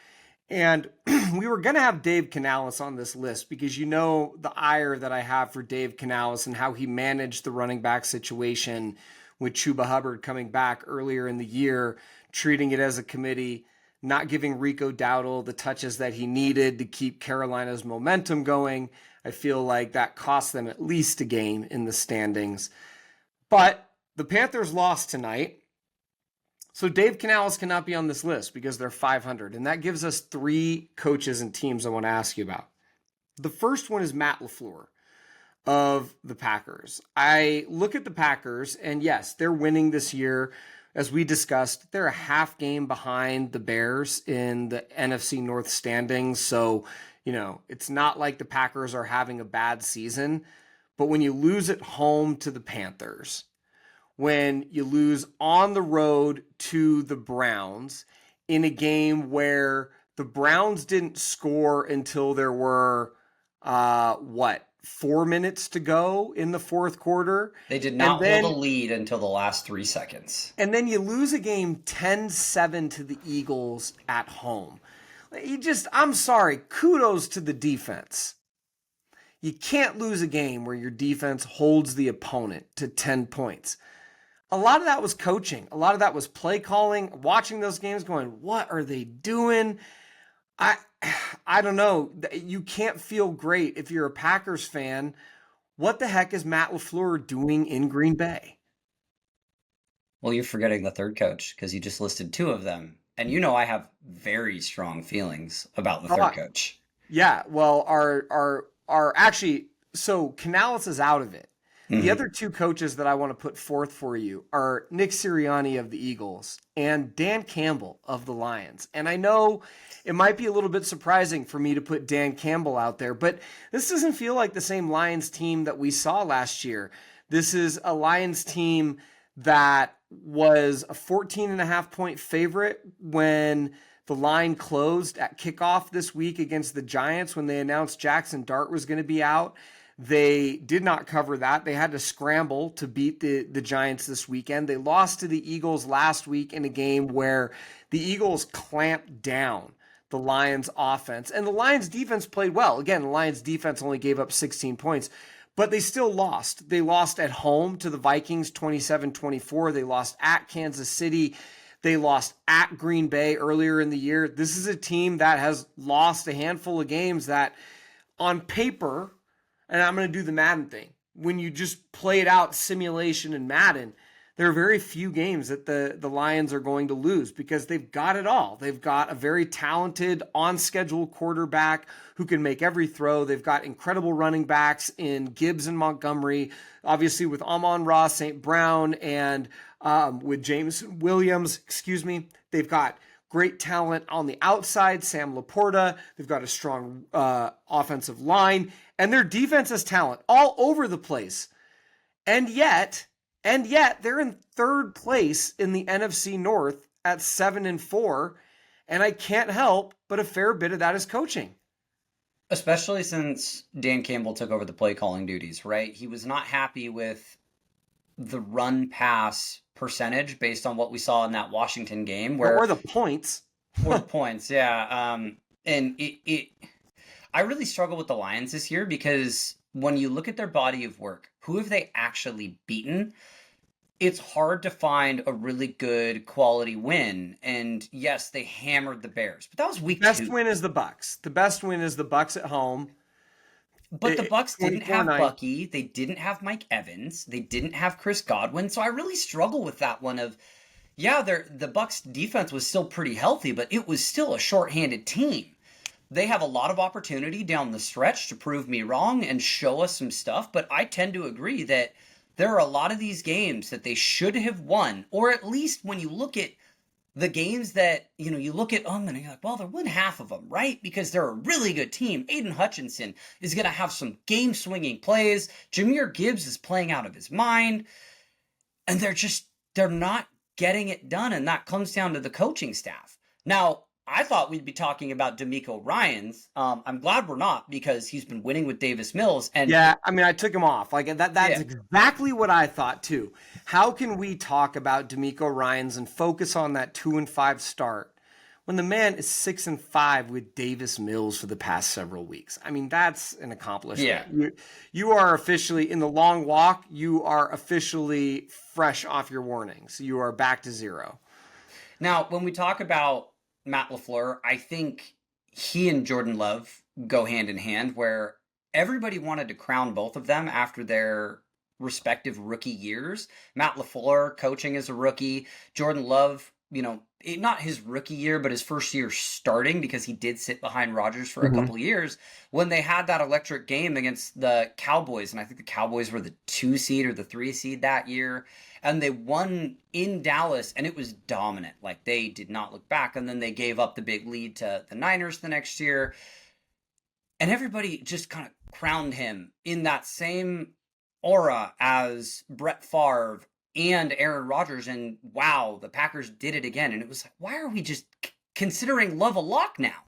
S1: And we were going to have Dave Canales on this list because the ire that I have for Dave Canales and how he managed the running back situation with Chuba Hubbard coming back earlier in the year, treating it as a committee, not giving Rico Dowdle the touches that he needed to keep Carolina's momentum going. I feel like that cost them at least a game in the standings. But the Panthers lost tonight. So Dave Canales cannot be on this list because they're 500. And that gives us three coaches and teams I want to ask you about. The first one is Matt LaFleur of the Packers. I look at the Packers, and yes, they're winning this year. As we discussed, they're a half game behind the Bears in the NFC North standings. So, it's not like the Packers are having a bad season. But when you lose at home to the Panthers, when you lose on the road to the Browns in a game where the Browns didn't score until there were, 4 minutes to go in the fourth quarter.
S2: They did not hold a lead until the last 3 seconds.
S1: And then you lose a game 10-7 to the Eagles at home. I'm sorry, kudos to the defense. You can't lose a game where your defense holds the opponent to 10 points. A lot of that was coaching. A lot of that was play calling, watching those games going, what are they doing? I don't know. You can't feel great if you're a Packers fan. What the heck is Matt LaFleur doing in Green Bay?
S2: Well, you're forgetting the third coach because you just listed two of them. And I have very strong feelings about the third coach.
S1: Yeah, well, so Canales is out of it. Mm-hmm. The other two coaches that I want to put forth for you are Nick Sirianni of the Eagles and Dan Campbell of the Lions. And I know it might be a little bit surprising for me to put Dan Campbell out there, but this doesn't feel like the same Lions team that we saw last year. This is a Lions team that was a 14.5-point favorite when the line closed at kickoff this week against the Giants when they announced Jackson Dart was going to be out. They did not cover that. They had to scramble to beat the Giants this weekend. They lost to the Eagles last week in a game where the Eagles clamped down the Lions offense. And the Lions defense played well. Again, the Lions defense only gave up 16 points, but they still lost. They lost at home to the Vikings 27-24. They lost at Kansas City. They lost at Green Bay earlier in the year. This is a team that has lost a handful of games that on paper, and I'm going to do the Madden thing. When you just play it out, simulation in Madden, there are very few games that the Lions are going to lose because they've got it all. They've got a very talented on-schedule quarterback who can make every throw. They've got incredible running backs in Gibbs and Montgomery, obviously with Amon-Ra St. Brown and with James Williams, They've got great talent on the outside, Sam Laporta. They've got a strong offensive line. And their defense has talent all over the place. And yet they're in third place in the NFC North at 7-4. And I can't help but a fair bit of that is coaching.
S2: Especially since Dan Campbell took over the play calling duties, right? He was not happy with the run pass percentage based on what we saw in that Washington game.
S1: Or the points.
S2: Or the points, yeah. And I really struggle with the Lions this year because when you look at their body of work, who have they actually beaten? it's hard to find a really good quality win. And yes, they hammered the Bears, but that was week
S1: Best
S2: 2.
S1: win is the Bucks. The best win is the Bucks at home.
S2: But the Bucks didn't have
S1: 24-9.
S2: Bucky, they didn't have Mike Evans, they didn't have Chris Godwin. So I really struggle with that one of, yeah, the Bucks defense was still pretty healthy, but it was still a shorthanded team. They have a lot of opportunity down the stretch to prove me wrong and show us some stuff, but I tend to agree that there are a lot of these games that they should have won, or at least when you look at the games that, you look at them and you're like, well, they'll win half of them, right? Because they're a really good team. Aiden Hutchinson is going to have some game-swinging plays. Jahmyr Gibbs is playing out of his mind. And they're not getting it done, and that comes down to the coaching staff. Now, I thought we'd be talking about D'Amico Ryans. I'm glad we're not, because he's been winning with Davis Mills. And
S1: yeah, I mean, I took him off. Like that's
S2: Yeah.
S1: exactly what I thought too. How can we talk about D'Amico Ryans and focus on that 2-5 start when the man is 6-5 with Davis Mills for the past several weeks? I mean, that's an accomplishment.
S2: Yeah.
S1: You are officially in the long walk. You are officially fresh off your warnings. You are back to 0.
S2: Now, when we talk about Matt LaFleur, I think he and Jordan Love go hand in hand, where everybody wanted to crown both of them after their respective rookie years. Matt LaFleur coaching as a rookie, Jordan Love, not his rookie year, but his first year starting, because he did sit behind Rodgers for a couple of years, when they had that electric game against the Cowboys. And I think the Cowboys were the 2 seed or the 3 seed that year. And they won in Dallas, and it was dominant. Like, they did not look back. And then they gave up the big lead to the Niners the next year. And everybody just kind of crowned him in that same aura as Brett Favre and Aaron Rodgers. And wow, the Packers did it again. And it was like, why are we just considering Love a lock now?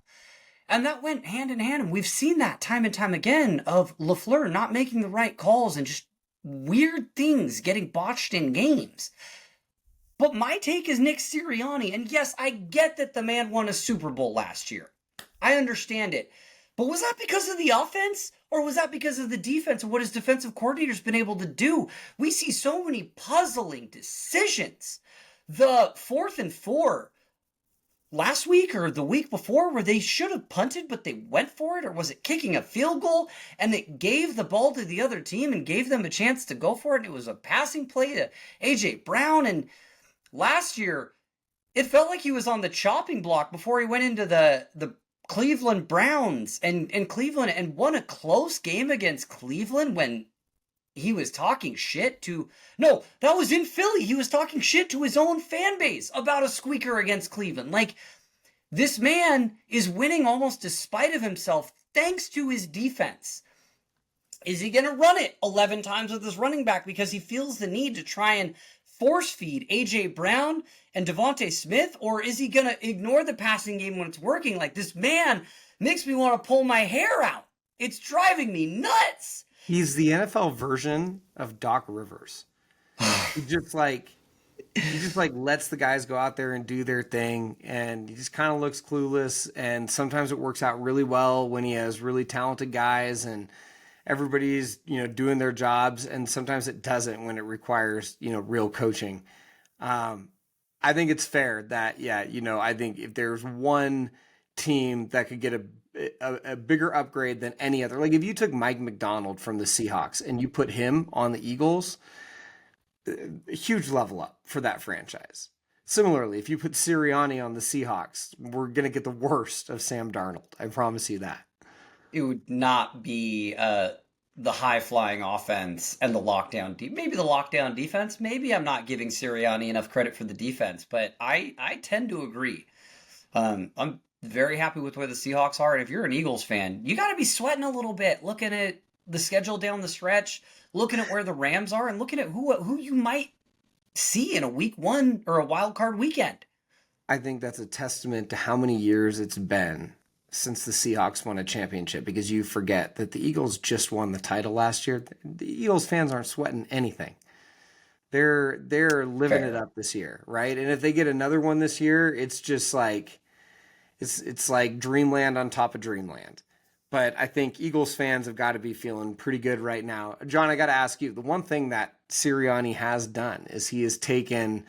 S2: And that went hand in hand. And we've seen that time and time again of LaFleur not making the right calls and just weird things getting botched in games. But my take is Nick Sirianni. And yes, I get that the man won a Super Bowl last year. I understand it. But was that because of the offense? Or was that because of the defense and what his defensive coordinator's been able to do? We see so many puzzling decisions. The 4th and 4 last week or the week before, where they should have punted, but they went for it? Or was it kicking a field goal and it gave the ball to the other team and gave them a chance to go for it? And it was a passing play to A.J. Brown. And last year, it felt like he was on the chopping block before he went into the Cleveland Browns and Cleveland, and won a close game against Cleveland when he was talking shit to... No, that was in Philly. He was talking shit to his own fan base about a squeaker against Cleveland. Like, this man is winning almost despite of himself thanks to his defense. Is he going to run it 11 times with his running back because he feels the need to try and force feed A.J. Brown and Devontae Smith? Or is he going to ignore the passing game when it's working? Like, this man makes me want to pull my hair out. It's driving me nuts.
S1: He's the NFL version of Doc Rivers. he just like lets the guys go out there and do their thing, and he just kind of looks clueless. And sometimes it works out really well when he has really talented guys and everybody's doing their jobs, and sometimes it doesn't when it requires real coaching. I think it's fair that I think if there's one team that could get a bigger upgrade than any other, like if you took Mike McDonald from the Seahawks and you put him on the Eagles, a huge level up for that franchise. Similarly, if you put Sirianni on the Seahawks, we're going to get the worst of Sam Darnold. I promise you that.
S2: It would not be the high-flying offense and the lockdown maybe the lockdown defense. Maybe I'm not giving Sirianni enough credit for the defense, but I tend to agree. I'm very happy with where the Seahawks are, and if you're an Eagles fan, you got to be sweating a little bit, looking at the schedule down the stretch, looking at where the Rams are, and looking at who you might see in a week 1 or a wild card weekend.
S1: I think that's a testament to how many years it's been since the Seahawks won a championship, because you forget that the Eagles just won the title last year. The Eagles fans aren't sweating anything. They're living it up this year, right? And if they get another one this year, it's just like it's like dreamland on top of dreamland. but I think Eagles fans have got to be feeling pretty good right now. John, I got to ask you, the one thing that Sirianni has done is he has taken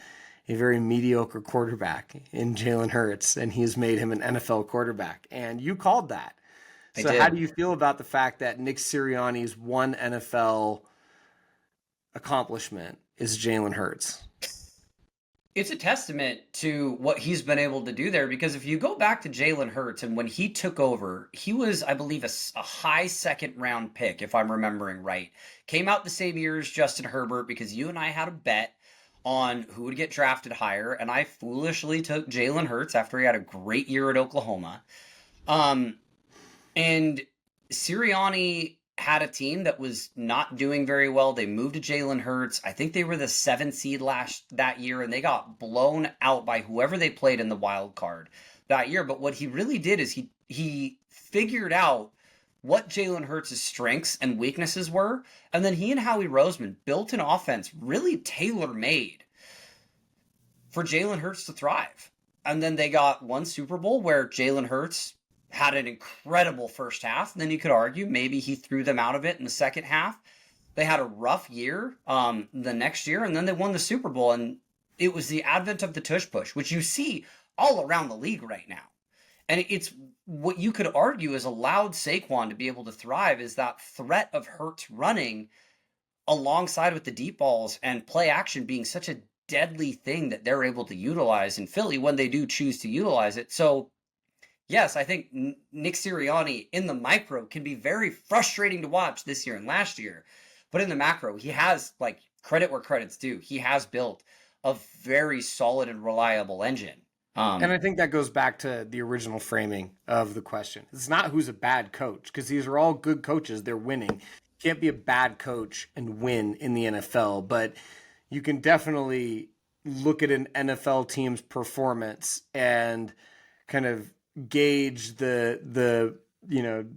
S1: a very mediocre quarterback in Jalen Hurts, and he has made him an NFL quarterback. And you called that.
S2: I
S1: So how
S2: did.
S1: do you feel about the fact that Nick Sirianni's one NFL accomplishment is Jalen Hurts?
S2: It's a testament to what he's been able to do there, because if you go back to Jalen Hurts and when he took over, he was, I believe, a high second round pick, if I'm remembering right. Came out the same year as Justin Herbert because you and I had a bet on who would get drafted higher, and I foolishly took Jalen Hurts after he had a great year at Oklahoma. Um, and Sirianni had a team that was not doing very well. They moved to Jalen Hurts. I think they were the 7th seed that year, and they got blown out by whoever they played in the wild card that year. But what he really did is he figured out what Jalen Hurts' strengths and weaknesses were, and then he and Howie Roseman built an offense really tailor-made for Jalen Hurts to thrive. And then they got one Super Bowl where Jalen Hurts had an incredible first half. And then you could argue maybe he threw them out of it in the second half. They had a rough year the next year, and then they won the Super Bowl. And it was the advent of the tush push, which you see all around the league right now. And it's what you could argue has allowed Saquon to be able to thrive is that threat of Hurts running alongside with the deep balls and play action being such a deadly thing that they're able to utilize in Philly when they do choose to utilize it. So yes, I think Nick Sirianni in the micro can be very frustrating to watch this year and last year. But in the macro, he has, like, credit where credit's due. He has built a very solid and reliable engine.
S1: And I think that goes back to the original framing of the question. It's not who's a bad coach, because these are all good coaches. They're winning. You can't be a bad coach and win in the NFL, but you can definitely look at an NFL team's performance and kind of gauge the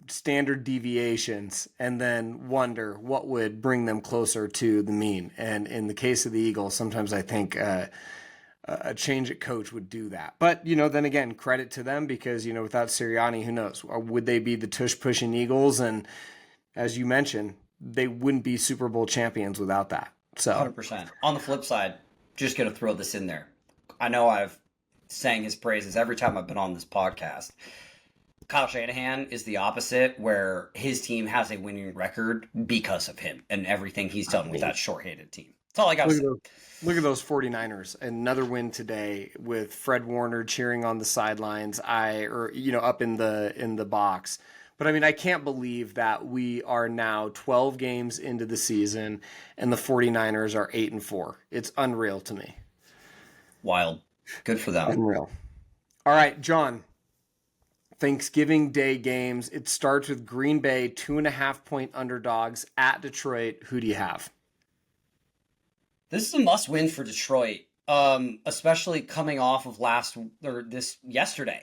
S1: standard deviations and then wonder what would bring them closer to the mean. And in the case of the Eagles, sometimes I think a change at coach would do that. But, then again, credit to them because, without Sirianni, who knows? Or would they be the tush-pushing Eagles? And as you mentioned, they wouldn't be Super Bowl champions without that. So
S2: 100%. On the flip side, just going to throw this in there. I know I've sang his praises every time I've been on this podcast. Kyle Shanahan is the opposite, where his team has a winning record because of him and everything he's done with that short-handed team. That's all I got to say.
S1: Look at those 49ers. Another win today with Fred Warner cheering on the sidelines, up in the box. But I mean, I can't believe that we are now 12 games into the season and the 49ers are 8-4. It's unreal to me.
S2: Wild. Good for them.
S1: Unreal. All right, John. Thanksgiving Day games. It starts with Green Bay, 2.5-point underdogs at Detroit. Who do you have?
S2: This is a must-win for Detroit, especially coming off of yesterday.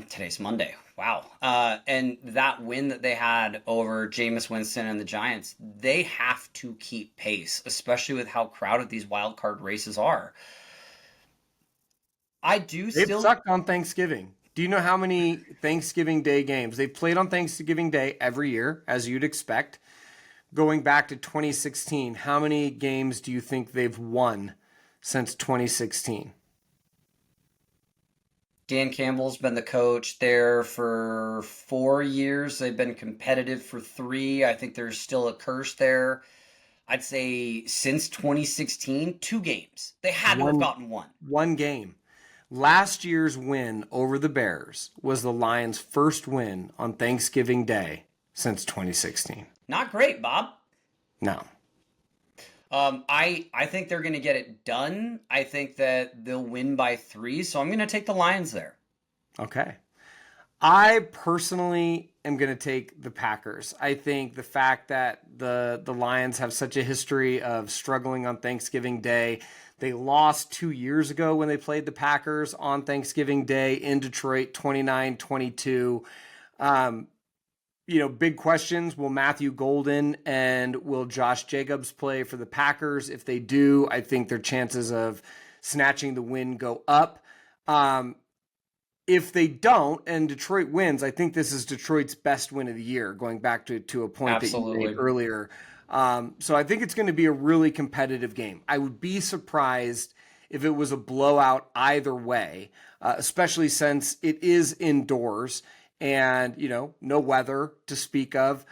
S2: Today's Monday. Wow. And that win that they had over Jameis Winston and the Giants, they have to keep pace, especially with how crowded these wild card races are. They've
S1: sucked on Thanksgiving. Do you know how many Thanksgiving Day games they've played on Thanksgiving Day every year, as you'd expect? Going back to 2016, how many games do you think they've won since 2016?
S2: Dan Campbell's been the coach there for 4 years. They've been competitive for 3. I think there's still a curse there. I'd say since 2016, 2 games. They had to have gotten one.
S1: One game. Last year's win over the Bears was the Lions' first win on Thanksgiving Day since 2016.
S2: Not great, Bob.
S1: No.
S2: I think they're going to get it done. I think that they'll win by 3, so I'm going to take the Lions there.
S1: Okay. I personally am going to take the Packers. I think the fact that the Lions have such a history of struggling on Thanksgiving Day. They lost 2 years ago when they played the Packers on Thanksgiving Day in Detroit, 29-22. Big questions. Will Matthew Golden and will Josh Jacobs play for the Packers? If they do, I think their chances of snatching the win go up. if they don't and Detroit wins, I think this is Detroit's best win of the year, going back to a point that you made earlier. So I think it's going to be a really competitive game. I would be surprised if it was a blowout either way, especially since it is indoors and, no weather to speak of.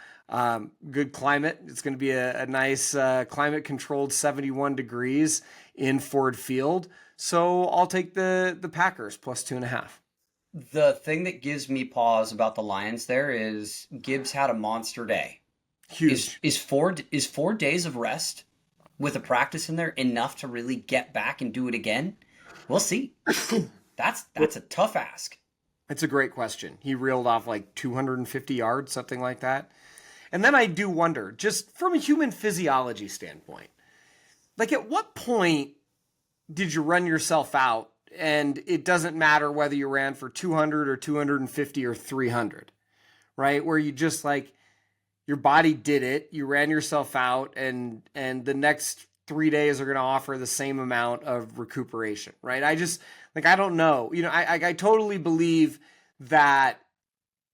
S1: Good climate. It's going to be a nice climate-controlled 71 degrees in Ford Field. So I'll take the Packers plus 2.5.
S2: The thing that gives me pause about the Lions there is Gibbs had a monster day.
S1: Huge.
S2: Is 4 days of rest with a practice in there enough to really get back and do it again? We'll see. That's a tough ask.
S1: It's a great question. He reeled off like 250 yards, something like that. And then I do wonder, just from a human physiology standpoint, like at what point did you run yourself out and it doesn't matter whether you ran for 200 or 250 or 300, right? Where you just like, your body did it, you ran yourself out, and the next 3 days are going to offer the same amount of recuperation, right? I just, like, I don't know. I totally believe that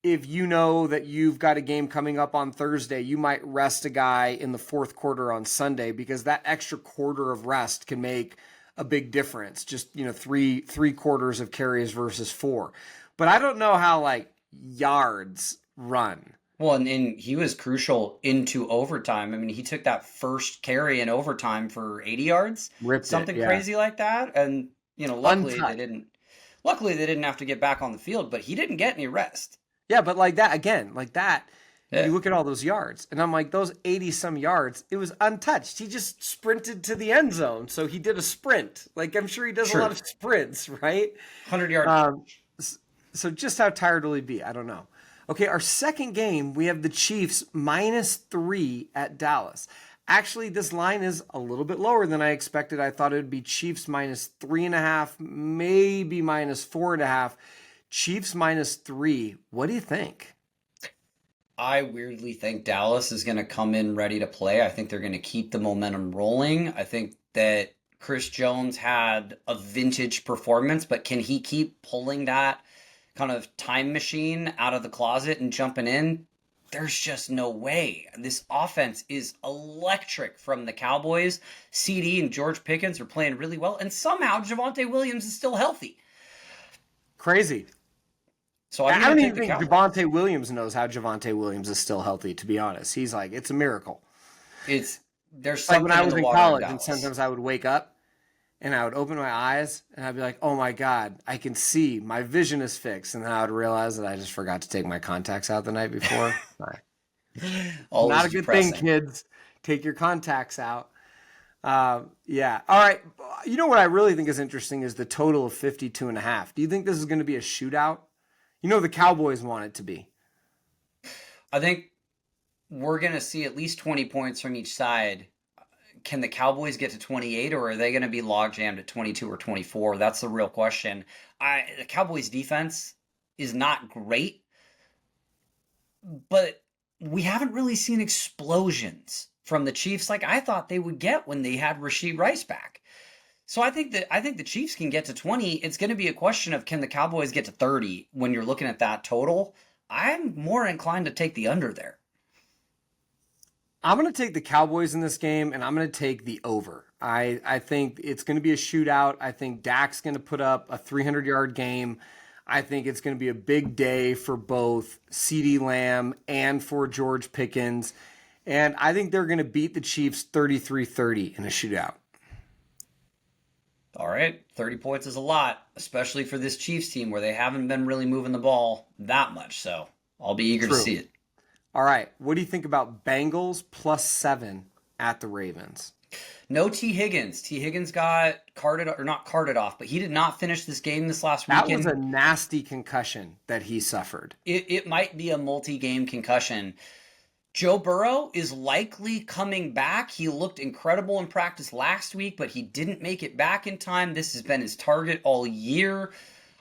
S1: if you know that you've got a game coming up on Thursday, you might rest a guy in the fourth quarter on Sunday, because that extra quarter of rest can make a big difference. Just, three quarters of carries versus 4. But I don't know how, like, yards run.
S2: Well, and he was crucial into overtime. I mean, he took that first carry in overtime for 80 yards, something crazy like that. And, luckily they didn't have to get back on the field, but he didn't get any rest.
S1: Yeah, but like that, you look at all those yards, and I'm like, those 80 some yards, it was untouched. He just sprinted to the end zone. So he did a sprint. Like, I'm sure he does a lot of sprints, right?
S2: 100 yards.
S1: So just how tired will he be? I don't know. Okay, our second game, we have the Chiefs -3 at Dallas. Actually, this line is a little bit lower than I expected. I thought it would be Chiefs -3.5, maybe -4.5. Chiefs -3. What do you think?
S2: I weirdly think Dallas is going to come in ready to play. I think they're going to keep the momentum rolling. I think that Chris Jones had a vintage performance, but can he keep pulling that kind of time machine out of the closet and jumping in? There's just no way. This offense is electric from the Cowboys. CD and George Pickens are playing really well, and somehow Javonte Williams is still healthy.
S1: Crazy.
S2: So
S1: I don't even think Javonte Williams knows how Javonte Williams is still healthy, to be honest. He's like, it's a miracle.
S2: There's something
S1: like when I was in college, and
S2: Dallas.
S1: sometimes I would wake up and I would open my eyes and I'd be like, oh my God, I can see. My vision is fixed. And then I would realize that I just forgot to take my contacts out the night before. Not a good thing, kids. Take your contacts out. Yeah. All right. You know what I really think is interesting is the total of 52.5. Do you think this is going to be a shootout? The Cowboys want it to be.
S2: I think we're going to see at least 20 points from each side. Can the Cowboys get to 28, or are they going to be logjammed at 22 or 24? That's the real question. The Cowboys defense is not great, but we haven't really seen explosions from the Chiefs like I thought they would get when they had Rashee Rice back. So I think the Chiefs can get to 20. It's going to be a question of, can the Cowboys get to 30 when you're looking at that total? I'm more inclined to take the under there.
S1: I'm going to take the Cowboys in this game, and I'm going to take the over. I think it's going to be a shootout. I think Dak's going to put up a 300-yard game. I think it's going to be a big day for both CeeDee Lamb and for George Pickens. And I think they're going to beat the Chiefs 33-30 in a shootout.
S2: All right, 30 points is a lot, especially for this Chiefs team where they haven't been really moving the ball that much. So I'll be eager to see it.
S1: All right, what do you think about Bengals +7 at the Ravens?
S2: No T. Higgins. T. Higgins got not carted off, but he did not finish this game this last weekend.
S1: That was a nasty concussion that he suffered.
S2: It might be a multi-game concussion. Joe Burrow is likely coming back. He looked incredible in practice last week, but he didn't make it back in time. This has been his target all year.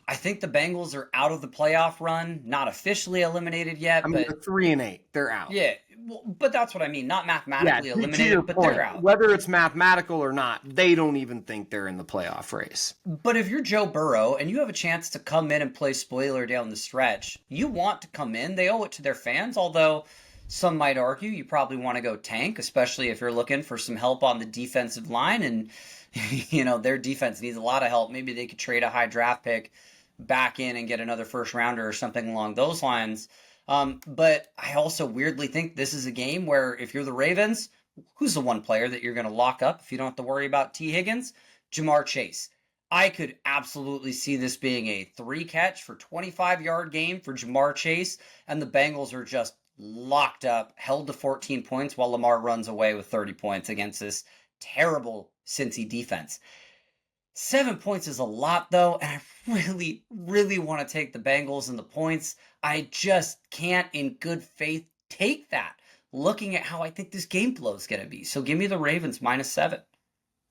S2: I think the Bengals are out of the playoff run, not officially eliminated yet,
S1: I mean,
S2: but
S1: they're 3-8. They're out.
S2: yeah, well, but that's what I mean. Not
S1: Yeah,
S2: mathematically
S1: to your
S2: eliminated, but they're
S1: point,
S2: out.
S1: whether it's mathematical or not, they don't even think they're in the playoff race.
S2: But if you're Joe Burrow and you have a chance to come in and play spoiler down the stretch, you want to come in. They owe it to their fans, although some might argue you probably want to go tank, especially if you're looking for some help on the defensive line. And, their defense needs a lot of help. Maybe they could trade a high draft pick back in and get another first rounder or something along those lines. But I also weirdly think this is a game where if you're the Ravens, who's the one player that you're going to lock up if you don't have to worry about T. Higgins? Jamar Chase. I could absolutely see this being a 3-catch for 25-yard game for Jamar Chase, and the Bengals are just locked up, held to 14 points while Lamar runs away with 30 points against this terrible Cincy defense. 7 points is a lot, though, and I really, really want to take the Bengals and the points. I just can't, in good faith, take that, looking at how I think this game flow is going to be. So give me the Ravens -7.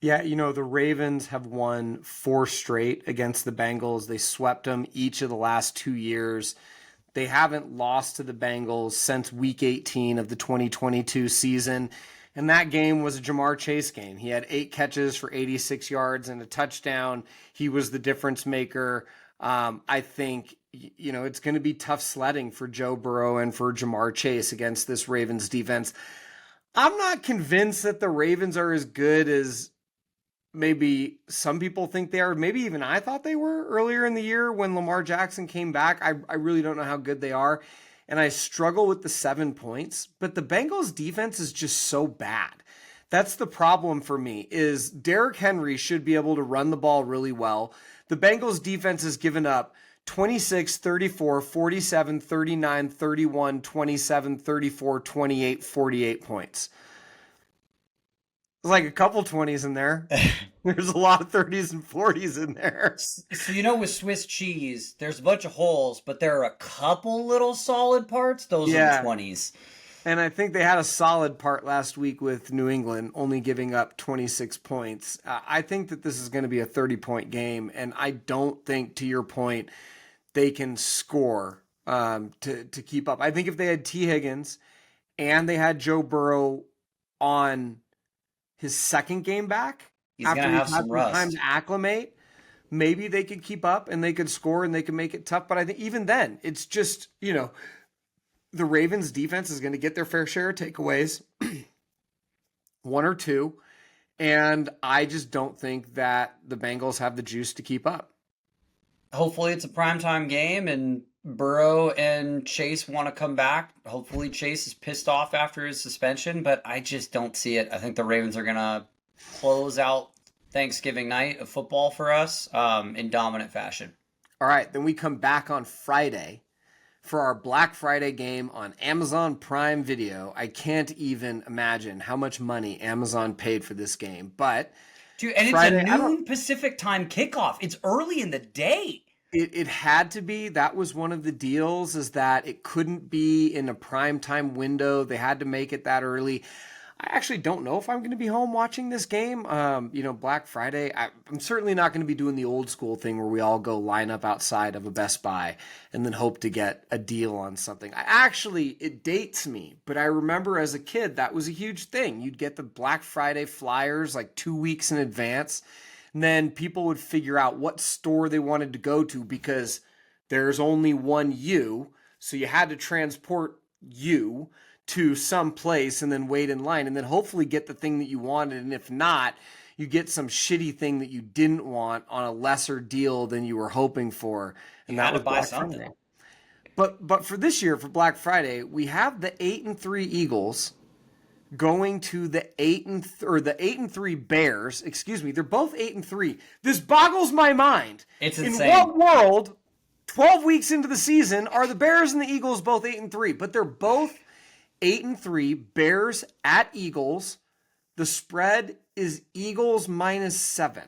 S1: Yeah, the Ravens have won 4 straight against the Bengals. They swept them each of the last 2 years. They haven't lost to the Bengals since week 18 of the 2022 season. And that game was a Jamar Chase game. He had 8 catches for 86 yards and a touchdown. He was the difference maker. I think, it's going to be tough sledding for Joe Burrow and for Jamar Chase against this Ravens defense. I'm not convinced that the Ravens are as good as maybe some people think they are. Maybe even I thought they were earlier in the year when Lamar Jackson came back. I really don't know how good they are. And I struggle with the 7 points, but the Bengals defense is just so bad. That's the problem for me is Derrick Henry should be able to run the ball really well. The Bengals defense has given up 26, 34, 47, 39, 31, 27, 34, 28, 48 points. There's like a couple 20s in there. There's a lot of 30s and 40s in there.
S2: So, with Swiss cheese, there's a bunch of holes, but there are a couple little solid parts. Those are the 20s.
S1: And I think they had a solid part last week with New England, only giving up 26 points. I think that this is going to be a 30-point game, and I don't think, to your point, they can score to keep up. I think if they had T. Higgins and they had Joe Burrow on his second game back,
S2: he's going to have some rust.
S1: Time to acclimate, maybe they could keep up and they could score and they could make it tough. But I think even then, it's just, the Ravens defense is going to get their fair share of takeaways, 1 or 2. And I just don't think that the Bengals have the juice to keep up.
S2: Hopefully it's a primetime game and Burrow and Chase want to come back. Hopefully Chase is pissed off after his suspension, but I just don't see it. I think the Ravens are going to close out Thanksgiving night of football for us in dominant fashion.
S1: All right, then we come back on Friday for our Black Friday game on Amazon Prime Video. I can't even imagine how much money Amazon paid for this game, but
S2: dude, and Friday, it's a noon Pacific time kickoff. It's early in the day.
S1: It had to be. That was one of the deals, is that it couldn't be in a prime time window. They had to make it that early. I actually don't know if I'm going to be home watching this game. Black Friday, I'm certainly not going to be doing the old school thing where we all go line up outside of a Best Buy and then hope to get a deal on something. It dates me, but I remember as a kid, that was a huge thing. You'd get the Black Friday flyers like 2 weeks in advance. And then people would figure out what store they wanted to go to because there's only one you. So you had to transport you to some place and then wait in line and then hopefully get the thing that you wanted. And if not, you get some shitty thing that you didn't want on a lesser deal than you were hoping for. And that was Black Friday. But for this year, for Black Friday, we have the 8-3 Eagles going to the 8-3 Bears. Excuse me, they're both 8-3. This boggles my mind.
S2: It's insane.
S1: In what world, 12 weeks into the season, are the Bears and the Eagles both 8-3? But they're both 8-3. Bears at Eagles. The spread is Eagles -7.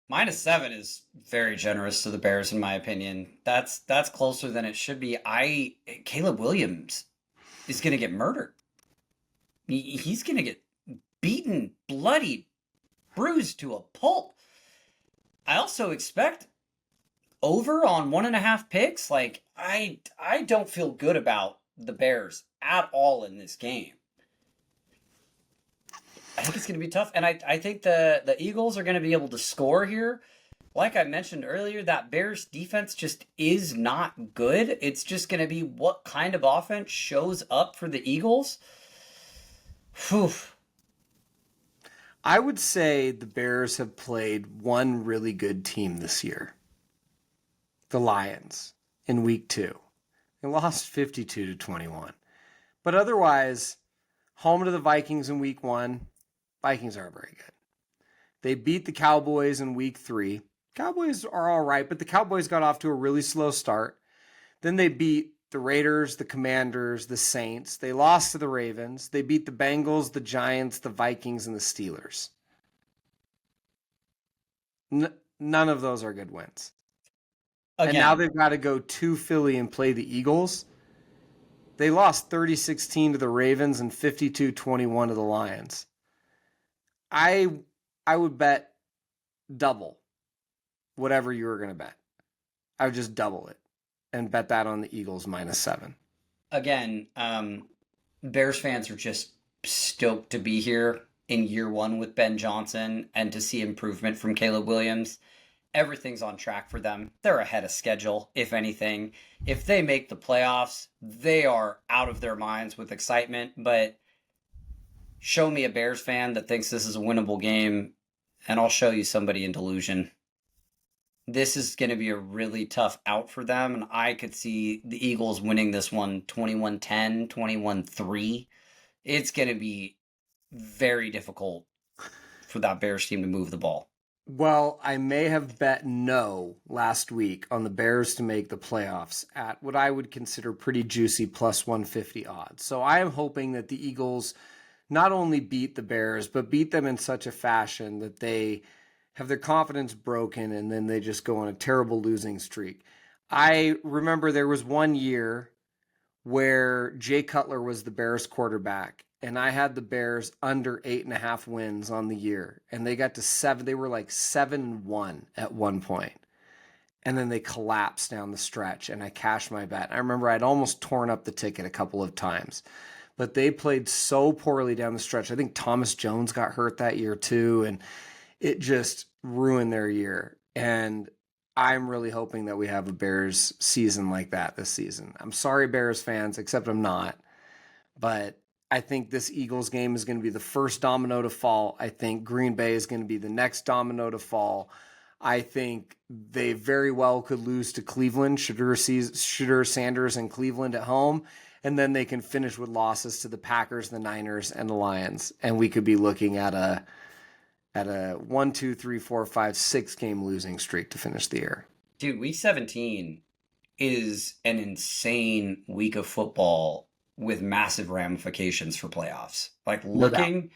S2: -7 is very generous to the Bears, in my opinion. That's closer than it should be. Caleb Williams is going to get murdered. He's going to get beaten, bloodied, bruised to a pulp. I also expect over on 1.5 picks. Like, I don't feel good about the Bears at all in this game. I think it's going to be tough. And I think the Eagles are going to be able to score here. Like I mentioned earlier, that Bears defense just is not good. It's just going to be what kind of offense shows up for the Eagles. Whew.
S1: I would say the Bears have played one really good team this year. The Lions in week 2. They lost 52-21. But otherwise, home to the Vikings in week 1. Vikings aren't very good. They beat the Cowboys in week 3. Cowboys are all right, but the Cowboys got off to a really slow start. Then they beat the Raiders, the Commanders, the Saints. They lost to the Ravens. They beat the Bengals, the Giants, the Vikings, and the Steelers. None of those are good wins.
S2: Again,
S1: and now they've got to go to Philly and play the Eagles. They lost 30-16 to the Ravens and 52-21 to the Lions. I would bet double whatever you were going to bet. I would just double it and bet that on the Eagles -7.
S2: Again, Bears fans are just stoked to be here in year 1 with Ben Johnson and to see improvement from Caleb Williams. Everything's on track for them. They're ahead of schedule, if anything. If they make the playoffs, they are out of their minds with excitement. But show me a Bears fan that thinks this is a winnable game, and I'll show you somebody in delusion. This is going to be a really tough out for them, and I could see the Eagles winning this one 21-10, 21-3. It's going to be very difficult for that Bears team to move the ball.
S1: Well, I may have bet no last week on the Bears to make the playoffs at what I would consider pretty juicy +150 odds. So I am hoping that the Eagles not only beat the Bears, but beat them in such a fashion that they have their confidence broken and then they just go on a terrible losing streak. I remember there was one year where Jay Cutler was the Bears quarterback, and I had the Bears under 8.5 wins on the year, and they got to 7. They were like 7-1 at one point, and then they collapsed down the stretch, and I cashed my bet. I remember I'd almost torn up the ticket a couple of times, but they played so poorly down the stretch. I think Thomas Jones got hurt that year too, and it just ruined their year. And I'm really hoping that we have a Bears season like that this season. I'm sorry, Bears fans, except I'm not. But I think this Eagles game is going to be the first domino to fall. I think Green Bay is going to be the next domino to fall. I think they very well could lose to Cleveland, Shedeur Sanders and Cleveland at home. And then they can finish with losses to the Packers, the Niners, and the Lions. And we could be looking at a 1, 2, 3, 4, 5, 6 game losing streak to finish the year.
S2: Dude, week 17 is an insane week of football with massive ramifications for playoffs. Like looking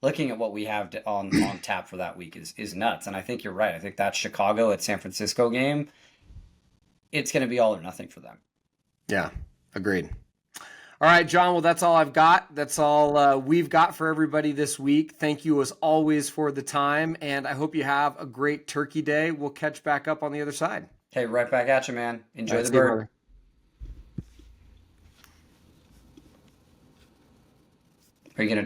S2: at what we have on tap for that week is nuts. And I think you're right. I think that Chicago at San Francisco game, it's going to be all or nothing for them.
S1: Yeah, agreed. All right, John, well, that's all I've got. That's all we've got for everybody this week. Thank you, as always, for the time, and I hope you have a great Turkey Day. We'll catch back up on the other side.
S2: Hey, right back at you, man. Enjoy
S1: Right,
S2: the bird. Are you going to